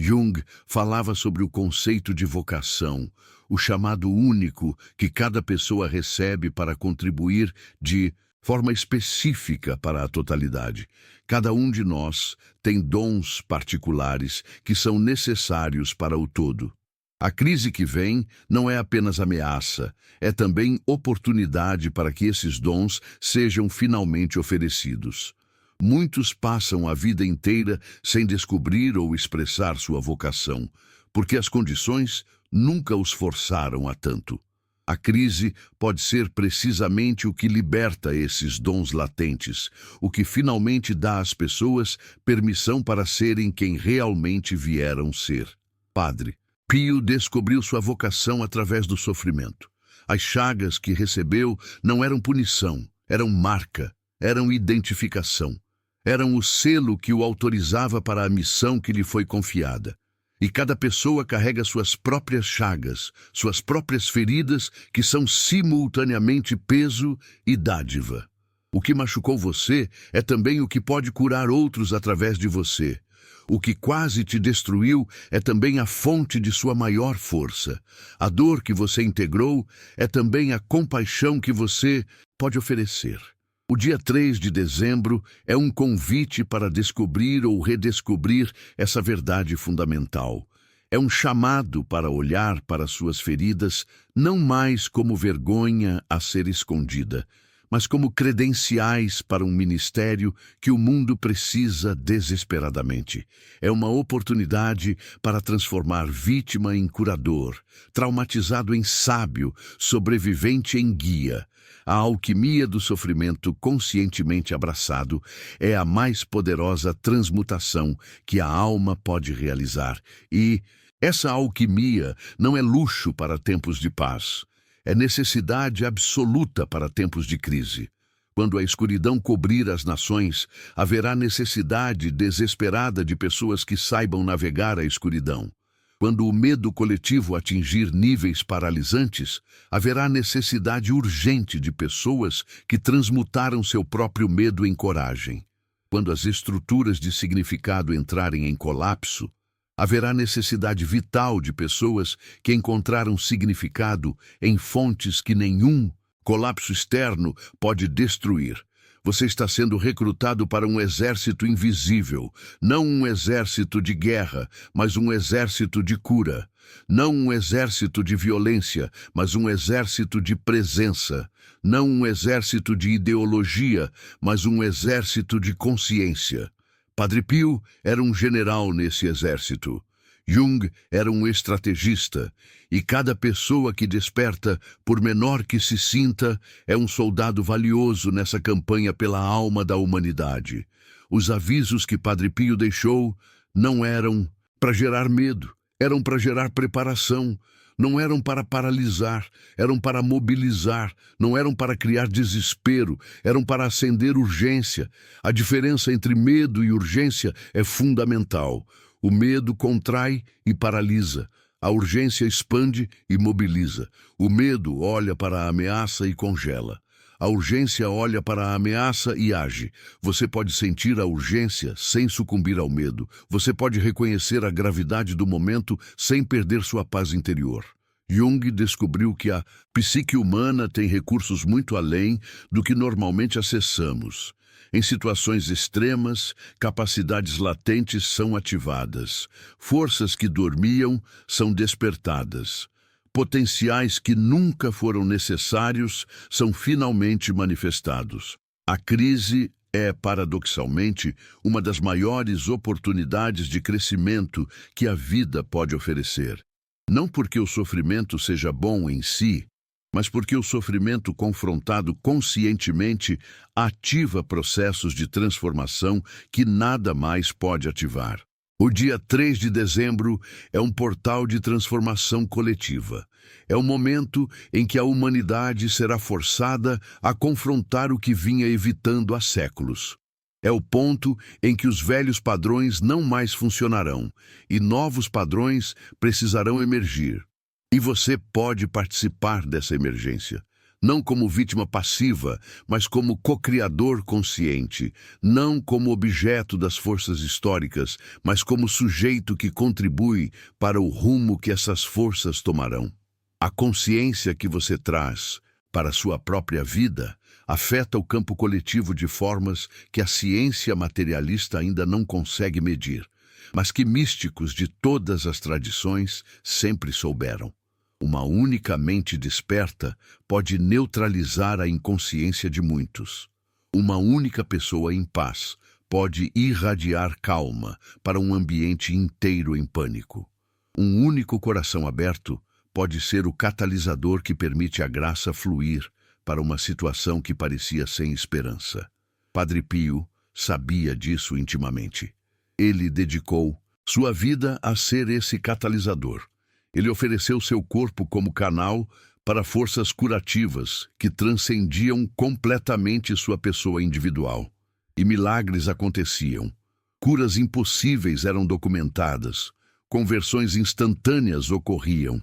Jung falava sobre o conceito de vocação, o chamado único que cada pessoa recebe para contribuir de forma específica para a totalidade. Cada um de nós tem dons particulares que são necessários para o todo. A crise que vem não é apenas ameaça, é também oportunidade para que esses dons sejam finalmente oferecidos. Muitos passam a vida inteira sem descobrir ou expressar sua vocação, porque as condições nunca os forçaram a tanto. A crise pode ser precisamente o que liberta esses dons latentes, o que finalmente dá às pessoas permissão para serem quem realmente vieram ser. Padre Pio descobriu sua vocação através do sofrimento. As chagas que recebeu não eram punição, eram marca, eram identificação. Eram o selo que o autorizava para a missão que lhe foi confiada. E cada pessoa carrega suas próprias chagas, suas próprias feridas, que são simultaneamente peso e dádiva. O que machucou você é também o que pode curar outros através de você. O que quase te destruiu é também a fonte de sua maior força. A dor que você integrou é também a compaixão que você pode oferecer. O dia 3 de dezembro é um convite para descobrir ou redescobrir essa verdade fundamental. É um chamado para olhar para suas feridas não mais como vergonha a ser escondida, mas como credenciais para um ministério que o mundo precisa desesperadamente. É uma oportunidade para transformar vítima em curador, traumatizado em sábio, sobrevivente em guia. A alquimia do sofrimento conscientemente abraçado é a mais poderosa transmutação que a alma pode realizar. E essa alquimia não é luxo para tempos de paz. É necessidade absoluta para tempos de crise. Quando a escuridão cobrir as nações, haverá necessidade desesperada de pessoas que saibam navegar a escuridão. Quando o medo coletivo atingir níveis paralisantes, haverá necessidade urgente de pessoas que transmutaram seu próprio medo em coragem. Quando as estruturas de significado entrarem em colapso, haverá necessidade vital de pessoas que encontraram significado em fontes que nenhum colapso externo pode destruir. Você está sendo recrutado para um exército invisível, não um exército de guerra, mas um exército de cura. Não um exército de violência, mas um exército de presença. Não um exército de ideologia, mas um exército de consciência. Padre Pio era um general nesse exército. Jung era um estrategista, e cada pessoa que desperta, por menor que se sinta, é um soldado valioso nessa campanha pela alma da humanidade. Os avisos que Padre Pio deixou não eram para gerar medo, eram para gerar preparação. Não eram para paralisar, eram para mobilizar, não eram para criar desespero, eram para acender urgência. A diferença entre medo e urgência é fundamental. O medo contrai e paralisa. A urgência expande e mobiliza. O medo olha para a ameaça e congela. A urgência olha para a ameaça e age. Você pode sentir a urgência sem sucumbir ao medo. Você pode reconhecer a gravidade do momento sem perder sua paz interior. Jung descobriu que a psique humana tem recursos muito além do que normalmente acessamos. Em situações extremas, capacidades latentes são ativadas. Forças que dormiam são despertadas. Potenciais que nunca foram necessários são finalmente manifestados. A crise é, paradoxalmente, uma das maiores oportunidades de crescimento que a vida pode oferecer. Não porque o sofrimento seja bom em si, mas porque o sofrimento confrontado conscientemente ativa processos de transformação que nada mais pode ativar. O dia 3 de dezembro é um portal de transformação coletiva. É o momento em que a humanidade será forçada a confrontar o que vinha evitando há séculos. É o ponto em que os velhos padrões não mais funcionarão e novos padrões precisarão emergir. E você pode participar dessa emergência. Não como vítima passiva, mas como co-criador consciente, não como objeto das forças históricas, mas como sujeito que contribui para o rumo que essas forças tomarão. A consciência que você traz para a sua própria vida afeta o campo coletivo de formas que a ciência materialista ainda não consegue medir, mas que místicos de todas as tradições sempre souberam. Uma única mente desperta pode neutralizar a inconsciência de muitos. Uma única pessoa em paz pode irradiar calma para um ambiente inteiro em pânico. Um único coração aberto pode ser o catalisador que permite a graça fluir para uma situação que parecia sem esperança. Padre Pio sabia disso intimamente. Ele dedicou sua vida a ser esse catalisador. Ele ofereceu seu corpo como canal para forças curativas que transcendiam completamente sua pessoa individual. E milagres aconteciam. Curas impossíveis eram documentadas. Conversões instantâneas ocorriam.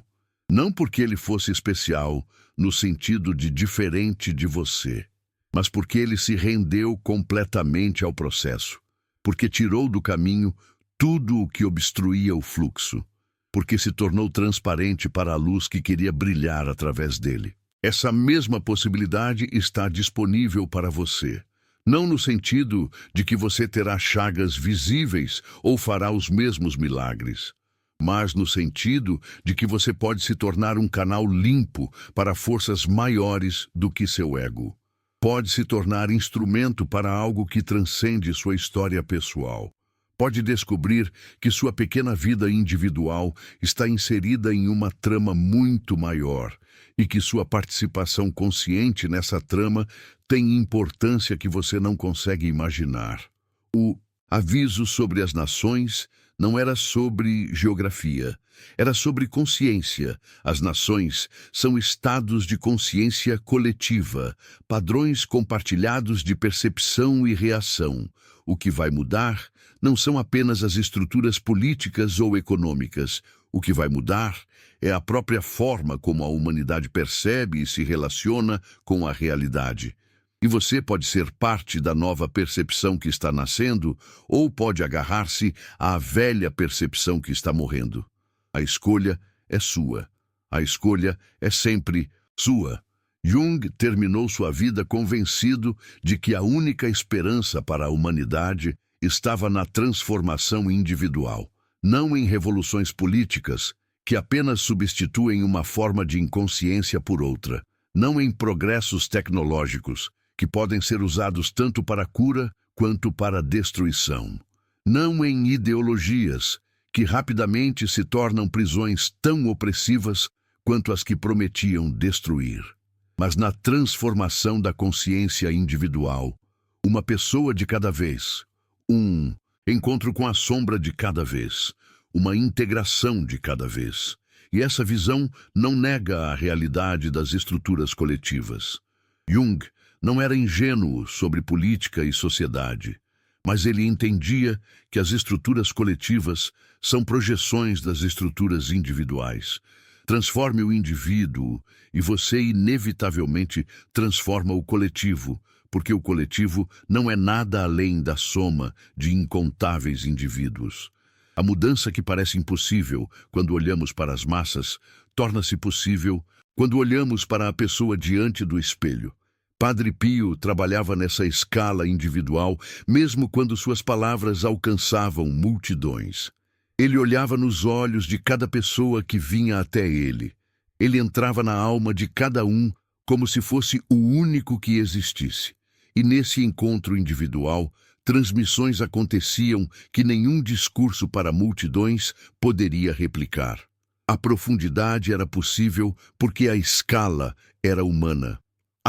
Não porque ele fosse especial, no sentido de diferente de você, mas porque ele se rendeu completamente ao processo, porque tirou do caminho tudo o que obstruía o fluxo, porque se tornou transparente para a luz que queria brilhar através dele. Essa mesma possibilidade está disponível para você. Não no sentido de que você terá chagas visíveis ou fará os mesmos milagres, mas no sentido de que você pode se tornar um canal limpo para forças maiores do que seu ego. Pode se tornar instrumento para algo que transcende sua história pessoal. Pode descobrir que sua pequena vida individual está inserida em uma trama muito maior e que sua participação consciente nessa trama tem importância que você não consegue imaginar. O aviso sobre as nações não era sobre geografia, era sobre consciência. As nações são estados de consciência coletiva, padrões compartilhados de percepção e reação. O que vai mudar não são apenas as estruturas políticas ou econômicas. O que vai mudar é a própria forma como a humanidade percebe e se relaciona com a realidade. E você pode ser parte da nova percepção que está nascendo, ou pode agarrar-se à velha percepção que está morrendo. A escolha é sua. A escolha é sempre sua. Jung terminou sua vida convencido de que a única esperança para a humanidade estava na transformação individual, não em revoluções políticas que apenas substituem uma forma de inconsciência por outra, não em progressos tecnológicos que podem ser usados tanto para cura quanto para destruição. Não em ideologias que rapidamente se tornam prisões tão opressivas quanto as que prometiam destruir, mas na transformação da consciência individual, uma pessoa de cada vez, um encontro com a sombra de cada vez, uma integração de cada vez. E essa visão não nega a realidade das estruturas coletivas. Jung não era ingênuo sobre política e sociedade, mas ele entendia que as estruturas coletivas são projeções das estruturas individuais. Transforme o indivíduo e você inevitavelmente transforma o coletivo, porque o coletivo não é nada além da soma de incontáveis indivíduos. A mudança que parece impossível quando olhamos para as massas torna-se possível quando olhamos para a pessoa diante do espelho. Padre Pio trabalhava nessa escala individual, mesmo quando suas palavras alcançavam multidões. Ele olhava nos olhos de cada pessoa que vinha até ele. Ele entrava na alma de cada um como se fosse o único que existisse. E nesse encontro individual, transmissões aconteciam que nenhum discurso para multidões poderia replicar. A profundidade era possível porque a escala era humana.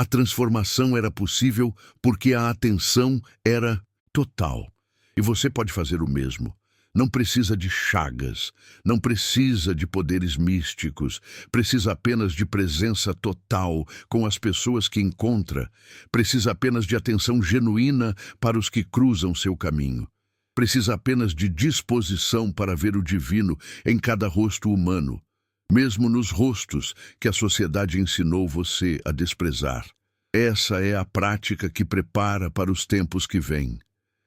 A transformação era possível porque a atenção era total. E você pode fazer o mesmo. Não precisa de chagas, não precisa de poderes místicos, precisa apenas de presença total com as pessoas que encontra, precisa apenas de atenção genuína para os que cruzam seu caminho. Precisa apenas de disposição para ver o divino em cada rosto humano, mesmo nos rostos que a sociedade ensinou você a desprezar. Essa é a prática que prepara para os tempos que vêm.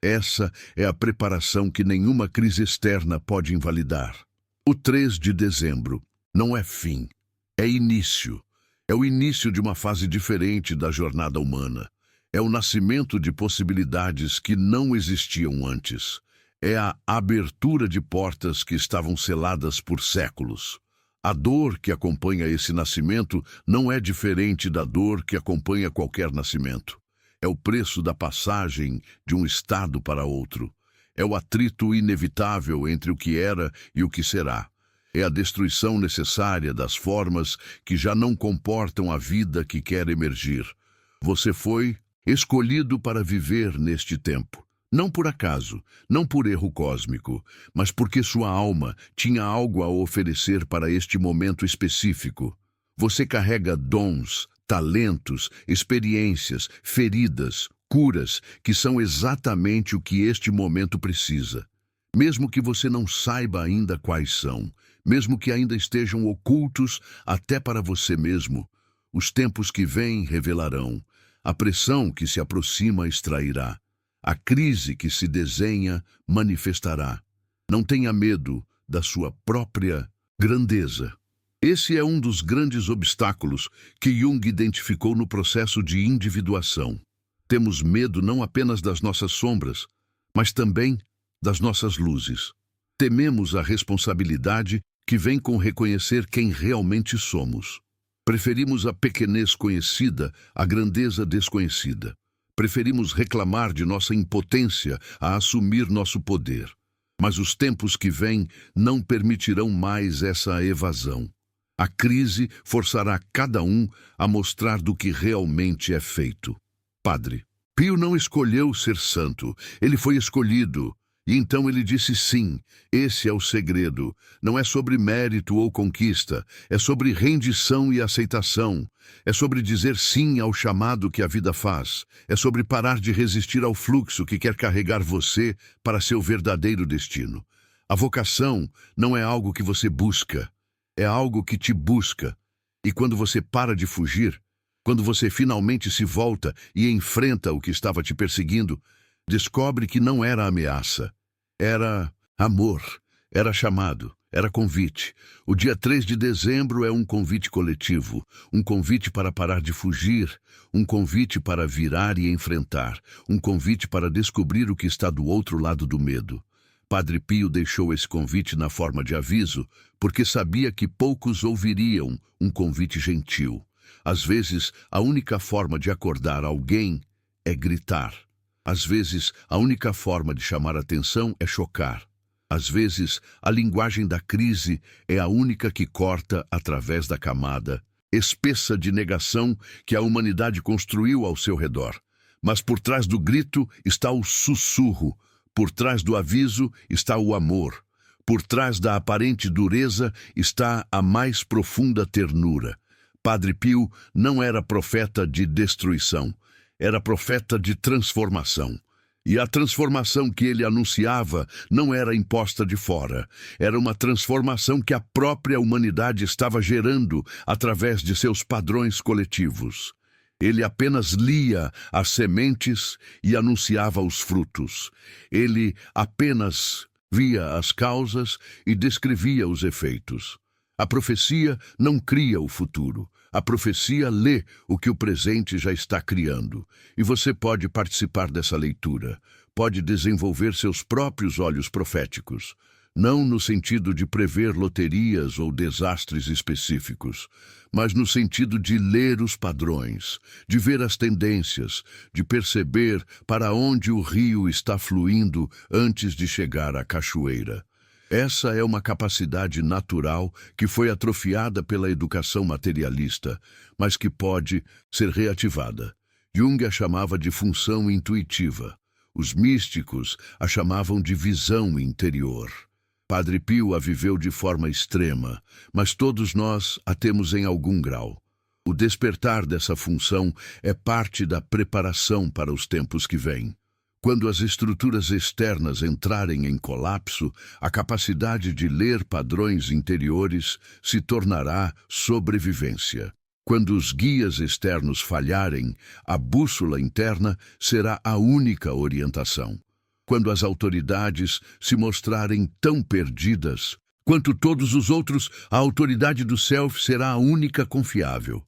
Essa é a preparação que nenhuma crise externa pode invalidar. O 3 de dezembro não é fim, é início. É o início de uma fase diferente da jornada humana. É o nascimento de possibilidades que não existiam antes. É a abertura de portas que estavam seladas por séculos. A dor que acompanha esse nascimento não é diferente da dor que acompanha qualquer nascimento. É o preço da passagem de um estado para outro. É o atrito inevitável entre o que era e o que será. É a destruição necessária das formas que já não comportam a vida que quer emergir. Você foi escolhido para viver neste tempo. Não por acaso, não por erro cósmico, mas porque sua alma tinha algo a oferecer para este momento específico. Você carrega dons, talentos, experiências, feridas, curas, que são exatamente o que este momento precisa. Mesmo que você não saiba ainda quais são, mesmo que ainda estejam ocultos até para você mesmo, os tempos que vêm revelarão, a pressão que se aproxima extrairá, a crise que se desenha manifestará. Não tenha medo da sua própria grandeza. Esse é um dos grandes obstáculos que Jung identificou no processo de individuação. Temos medo não apenas das nossas sombras, mas também das nossas luzes. Tememos a responsabilidade que vem com reconhecer quem realmente somos. Preferimos a pequenez conhecida à grandeza desconhecida. Preferimos reclamar de nossa impotência a assumir nosso poder. Mas os tempos que vêm não permitirão mais essa evasão. A crise forçará cada um a mostrar do que realmente é feito. Padre Pio não escolheu ser santo, ele foi escolhido. E então ele disse sim, esse é o segredo. Não é sobre mérito ou conquista, é sobre rendição e aceitação. É sobre dizer sim ao chamado que a vida faz. É sobre parar de resistir ao fluxo que quer carregar você para seu verdadeiro destino. A vocação não é algo que você busca, é algo que te busca. E quando você para de fugir, quando você finalmente se volta e enfrenta o que estava te perseguindo, descobre que não era ameaça, era amor, era chamado, era convite. O dia 3 de dezembro é um convite coletivo, um convite para parar de fugir, um convite para virar e enfrentar, um convite para descobrir o que está do outro lado do medo. Padre Pio deixou esse convite na forma de aviso, porque sabia que poucos ouviriam um convite gentil. Às vezes, a única forma de acordar alguém é gritar. Às vezes, a única forma de chamar atenção é chocar. Às vezes, a linguagem da crise é a única que corta através da camada espessa de negação que a humanidade construiu ao seu redor. Mas por trás do grito está o sussurro, por trás do aviso está o amor, por trás da aparente dureza está a mais profunda ternura. Padre Pio não era profeta de destruição, era profeta de transformação. E a transformação que ele anunciava não era imposta de fora, era uma transformação que a própria humanidade estava gerando através de seus padrões coletivos. Ele apenas lia as sementes e anunciava os frutos. Ele apenas via as causas e descrevia os efeitos. A profecia não cria o futuro. A profecia lê o que o presente já está criando. E você pode participar dessa leitura. Pode desenvolver seus próprios olhos proféticos. Não no sentido de prever loterias ou desastres específicos, mas no sentido de ler os padrões, de ver as tendências, de perceber para onde o rio está fluindo antes de chegar à cachoeira. Essa é uma capacidade natural que foi atrofiada pela educação materialista, mas que pode ser reativada. Jung a chamava de função intuitiva. Os místicos a chamavam de visão interior. Padre Pio a viveu de forma extrema, mas todos nós a temos em algum grau. O despertar dessa função é parte da preparação para os tempos que vêm. Quando as estruturas externas entrarem em colapso, a capacidade de ler padrões interiores se tornará sobrevivência. Quando os guias externos falharem, a bússola interna será a única orientação. Quando as autoridades se mostrarem tão perdidas quanto todos os outros, a autoridade do Self será a única confiável.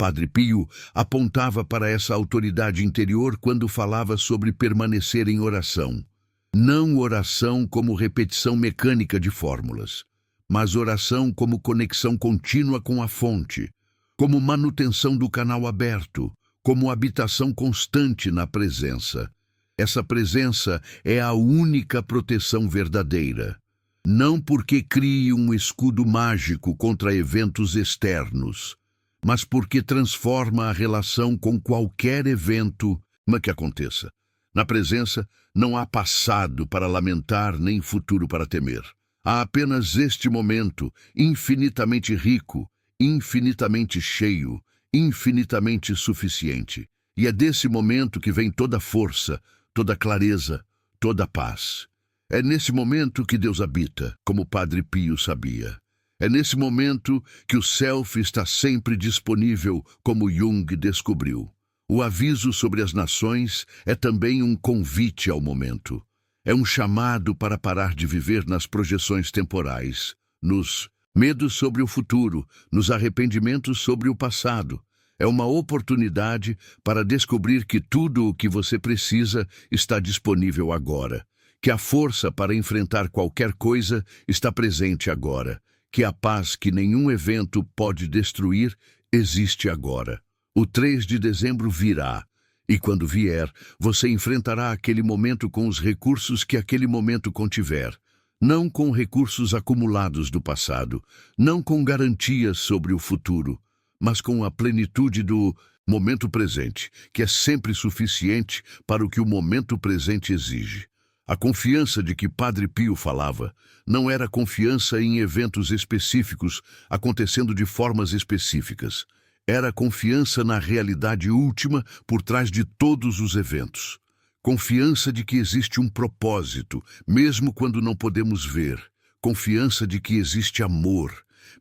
Padre Pio apontava para essa autoridade interior quando falava sobre permanecer em oração. Não oração como repetição mecânica de fórmulas, mas oração como conexão contínua com a fonte, como manutenção do canal aberto, como habitação constante na presença. Essa presença é a única proteção verdadeira. Não porque crie um escudo mágico contra eventos externos, mas porque transforma a relação com qualquer evento que aconteça. Na presença, não há passado para lamentar nem futuro para temer. Há apenas este momento, infinitamente rico, infinitamente cheio, infinitamente suficiente. E é desse momento que vem toda força, toda clareza, toda paz. É nesse momento que Deus habita, como Padre Pio sabia. É nesse momento que o Self está sempre disponível, como Jung descobriu. O aviso sobre as nações é também um convite ao momento. É um chamado para parar de viver nas projeções temporais, nos medos sobre o futuro, nos arrependimentos sobre o passado. É uma oportunidade para descobrir que tudo o que você precisa está disponível agora, que a força para enfrentar qualquer coisa está presente agora, que a paz que nenhum evento pode destruir existe agora. O 3 de dezembro virá, e quando vier, você enfrentará aquele momento com os recursos que aquele momento contiver. Não com recursos acumulados do passado, não com garantias sobre o futuro, mas com a plenitude do momento presente, que é sempre suficiente para o que o momento presente exige. A confiança de que Padre Pio falava não era confiança em eventos específicos acontecendo de formas específicas. Era confiança na realidade última por trás de todos os eventos. Confiança de que existe um propósito, mesmo quando não podemos ver. Confiança de que existe amor,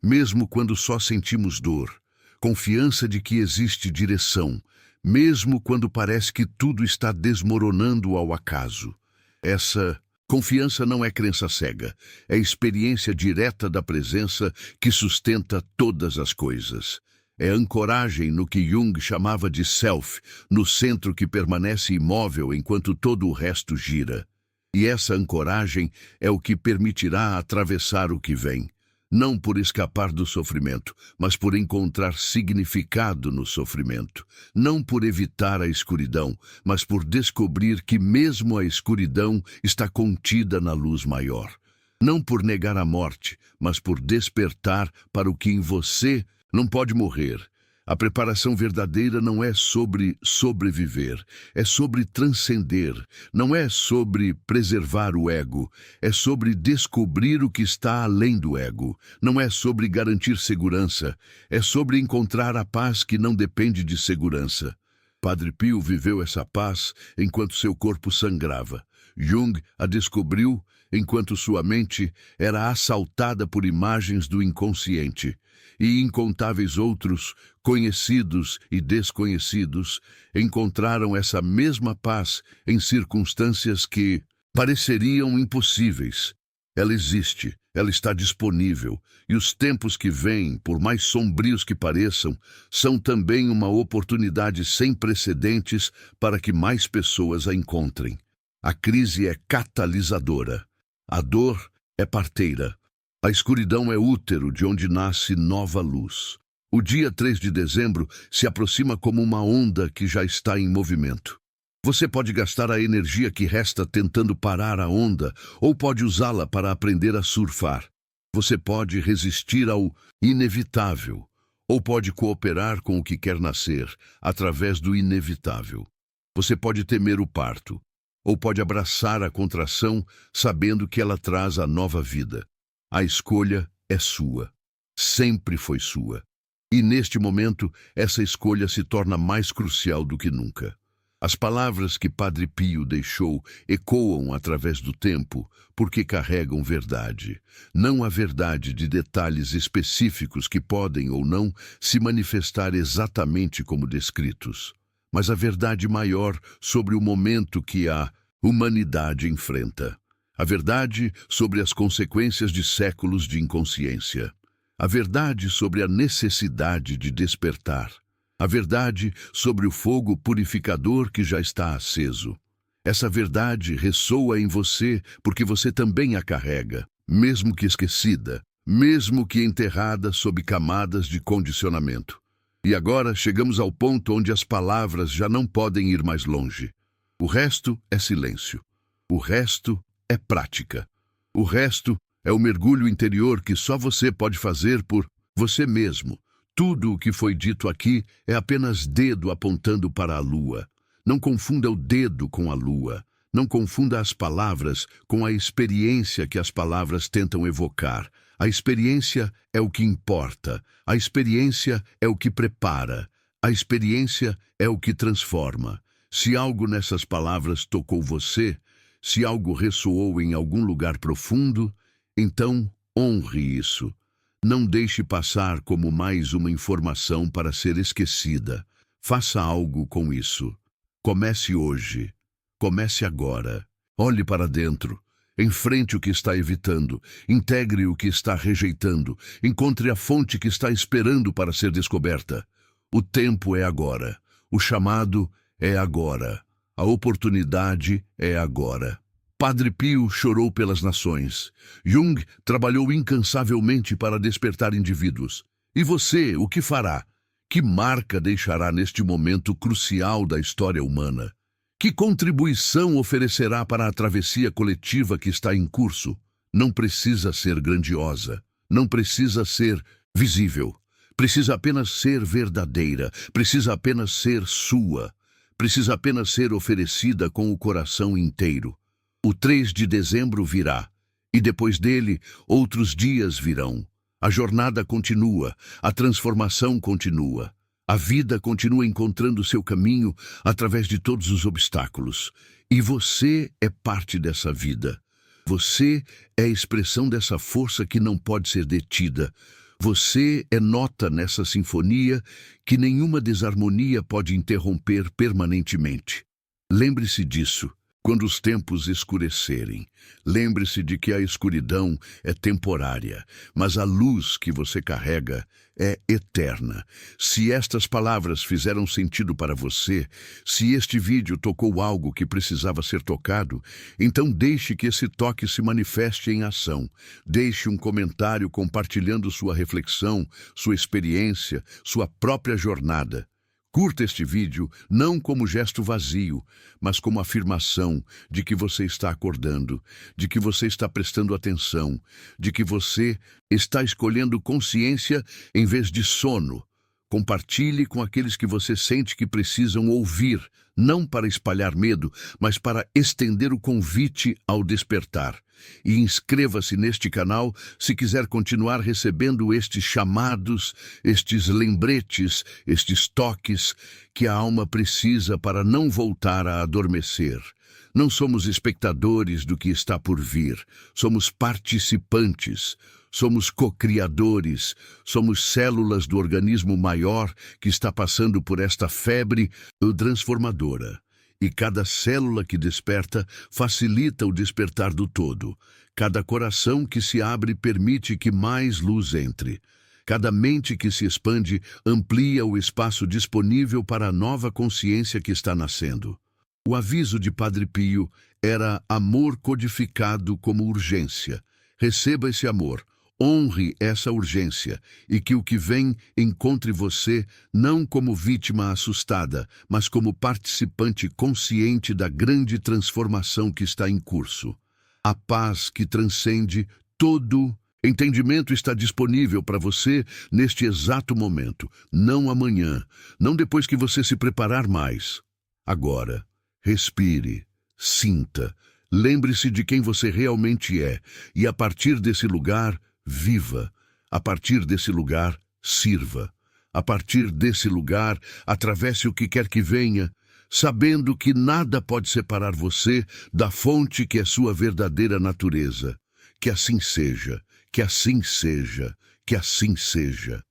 mesmo quando só sentimos dor. Confiança de que existe direção, mesmo quando parece que tudo está desmoronando ao acaso. Essa confiança não é crença cega, é experiência direta da presença que sustenta todas as coisas. É ancoragem no que Jung chamava de self, no centro que permanece imóvel enquanto todo o resto gira. E essa ancoragem é o que permitirá atravessar o que vem, não por escapar do sofrimento, mas por encontrar significado no sofrimento, não por evitar a escuridão, mas por descobrir que mesmo a escuridão está contida na luz maior. Não por negar a morte, mas por despertar para o que em você não pode morrer. A preparação verdadeira não é sobre sobreviver, é sobre transcender. Não é sobre preservar o ego, é sobre descobrir o que está além do ego. Não é sobre garantir segurança, é sobre encontrar a paz que não depende de segurança. Padre Pio viveu essa paz enquanto seu corpo sangrava. Jung a descobriu enquanto sua mente era assaltada por imagens do inconsciente. E incontáveis outros, conhecidos e desconhecidos, encontraram essa mesma paz em circunstâncias que pareceriam impossíveis. Ela existe, ela está disponível, e os tempos que vêm, por mais sombrios que pareçam, são também uma oportunidade sem precedentes para que mais pessoas a encontrem. A crise é catalisadora. A dor é parteira. A escuridão é útero de onde nasce nova luz. O dia 3 de dezembro se aproxima como uma onda que já está em movimento. Você pode gastar a energia que resta tentando parar a onda, ou pode usá-la para aprender a surfar. Você pode resistir ao inevitável, ou pode cooperar com o que quer nascer, através do inevitável. Você pode temer o parto, ou pode abraçar a contração, sabendo que ela traz a nova vida. A escolha é sua. Sempre foi sua. E neste momento, essa escolha se torna mais crucial do que nunca. As palavras que Padre Pio deixou ecoam através do tempo, porque carregam verdade. Não a verdade de detalhes específicos que podem ou não se manifestar exatamente como descritos, mas a verdade maior sobre o momento que a humanidade enfrenta. A verdade sobre as consequências de séculos de inconsciência. A verdade sobre a necessidade de despertar. A verdade sobre o fogo purificador que já está aceso. Essa verdade ressoa em você porque você também a carrega, mesmo que esquecida, mesmo que enterrada sob camadas de condicionamento. E agora chegamos ao ponto onde as palavras já não podem ir mais longe. O resto é silêncio. O resto é prática. O resto é o mergulho interior que só você pode fazer por você mesmo. Tudo o que foi dito aqui é apenas dedo apontando para a lua. Não confunda o dedo com a lua. Não confunda as palavras com a experiência que as palavras tentam evocar. A experiência é o que importa. A experiência é o que prepara. A experiência é o que transforma. Se algo nessas palavras tocou você, se algo ressoou em algum lugar profundo, então honre isso. Não deixe passar como mais uma informação para ser esquecida. Faça algo com isso. Comece hoje. Comece agora. Olhe para dentro. Enfrente o que está evitando. Integre o que está rejeitando. Encontre a fonte que está esperando para ser descoberta. O tempo é agora. O chamado é agora. A oportunidade é agora. Padre Pio chorou pelas nações. Jung trabalhou incansavelmente para despertar indivíduos. E você, o que fará? Que marca deixará neste momento crucial da história humana? Que contribuição oferecerá para a travessia coletiva que está em curso? Não precisa ser grandiosa, não precisa ser visível. Precisa apenas ser verdadeira, precisa apenas ser sua, precisa apenas ser oferecida com o coração inteiro. O 3 de dezembro virá, e depois dele, outros dias virão. A jornada continua, a transformação continua. A vida continua encontrando seu caminho através de todos os obstáculos. E você é parte dessa vida. Você é a expressão dessa força que não pode ser detida. Você é nota nessa sinfonia que nenhuma desarmonia pode interromper permanentemente. Lembre-se disso. Quando os tempos escurecerem, lembre-se de que a escuridão é temporária, mas a luz que você carrega é eterna. Se estas palavras fizeram sentido para você, se este vídeo tocou algo que precisava ser tocado, então deixe que esse toque se manifeste em ação. Deixe um comentário compartilhando sua reflexão, sua experiência, sua própria jornada. Curta este vídeo não como gesto vazio, mas como afirmação de que você está acordando, de que você está prestando atenção, de que você está escolhendo consciência em vez de sono. Compartilhe com aqueles que você sente que precisam ouvir, não para espalhar medo, mas para estender o convite ao despertar. E inscreva-se neste canal se quiser continuar recebendo estes chamados, estes lembretes, estes toques que a alma precisa para não voltar a adormecer. Não somos espectadores do que está por vir, somos participantes. Somos co-criadores, somos células do organismo maior que está passando por esta febre transformadora. E cada célula que desperta facilita o despertar do todo. Cada coração que se abre permite que mais luz entre. Cada mente que se expande amplia o espaço disponível para a nova consciência que está nascendo. O aviso de Padre Pio era amor codificado como urgência. Receba esse amor. Honre essa urgência e que o que vem encontre você não como vítima assustada, mas como participante consciente da grande transformação que está em curso. A paz que transcende todo entendimento está disponível para você neste exato momento, não amanhã, não depois que você se preparar mais. Agora, respire, sinta, lembre-se de quem você realmente é e a partir desse lugar, viva. A partir desse lugar, sirva. A partir desse lugar, atravesse o que quer que venha, sabendo que nada pode separar você da fonte que é sua verdadeira natureza. Que assim seja, que assim seja, que assim seja.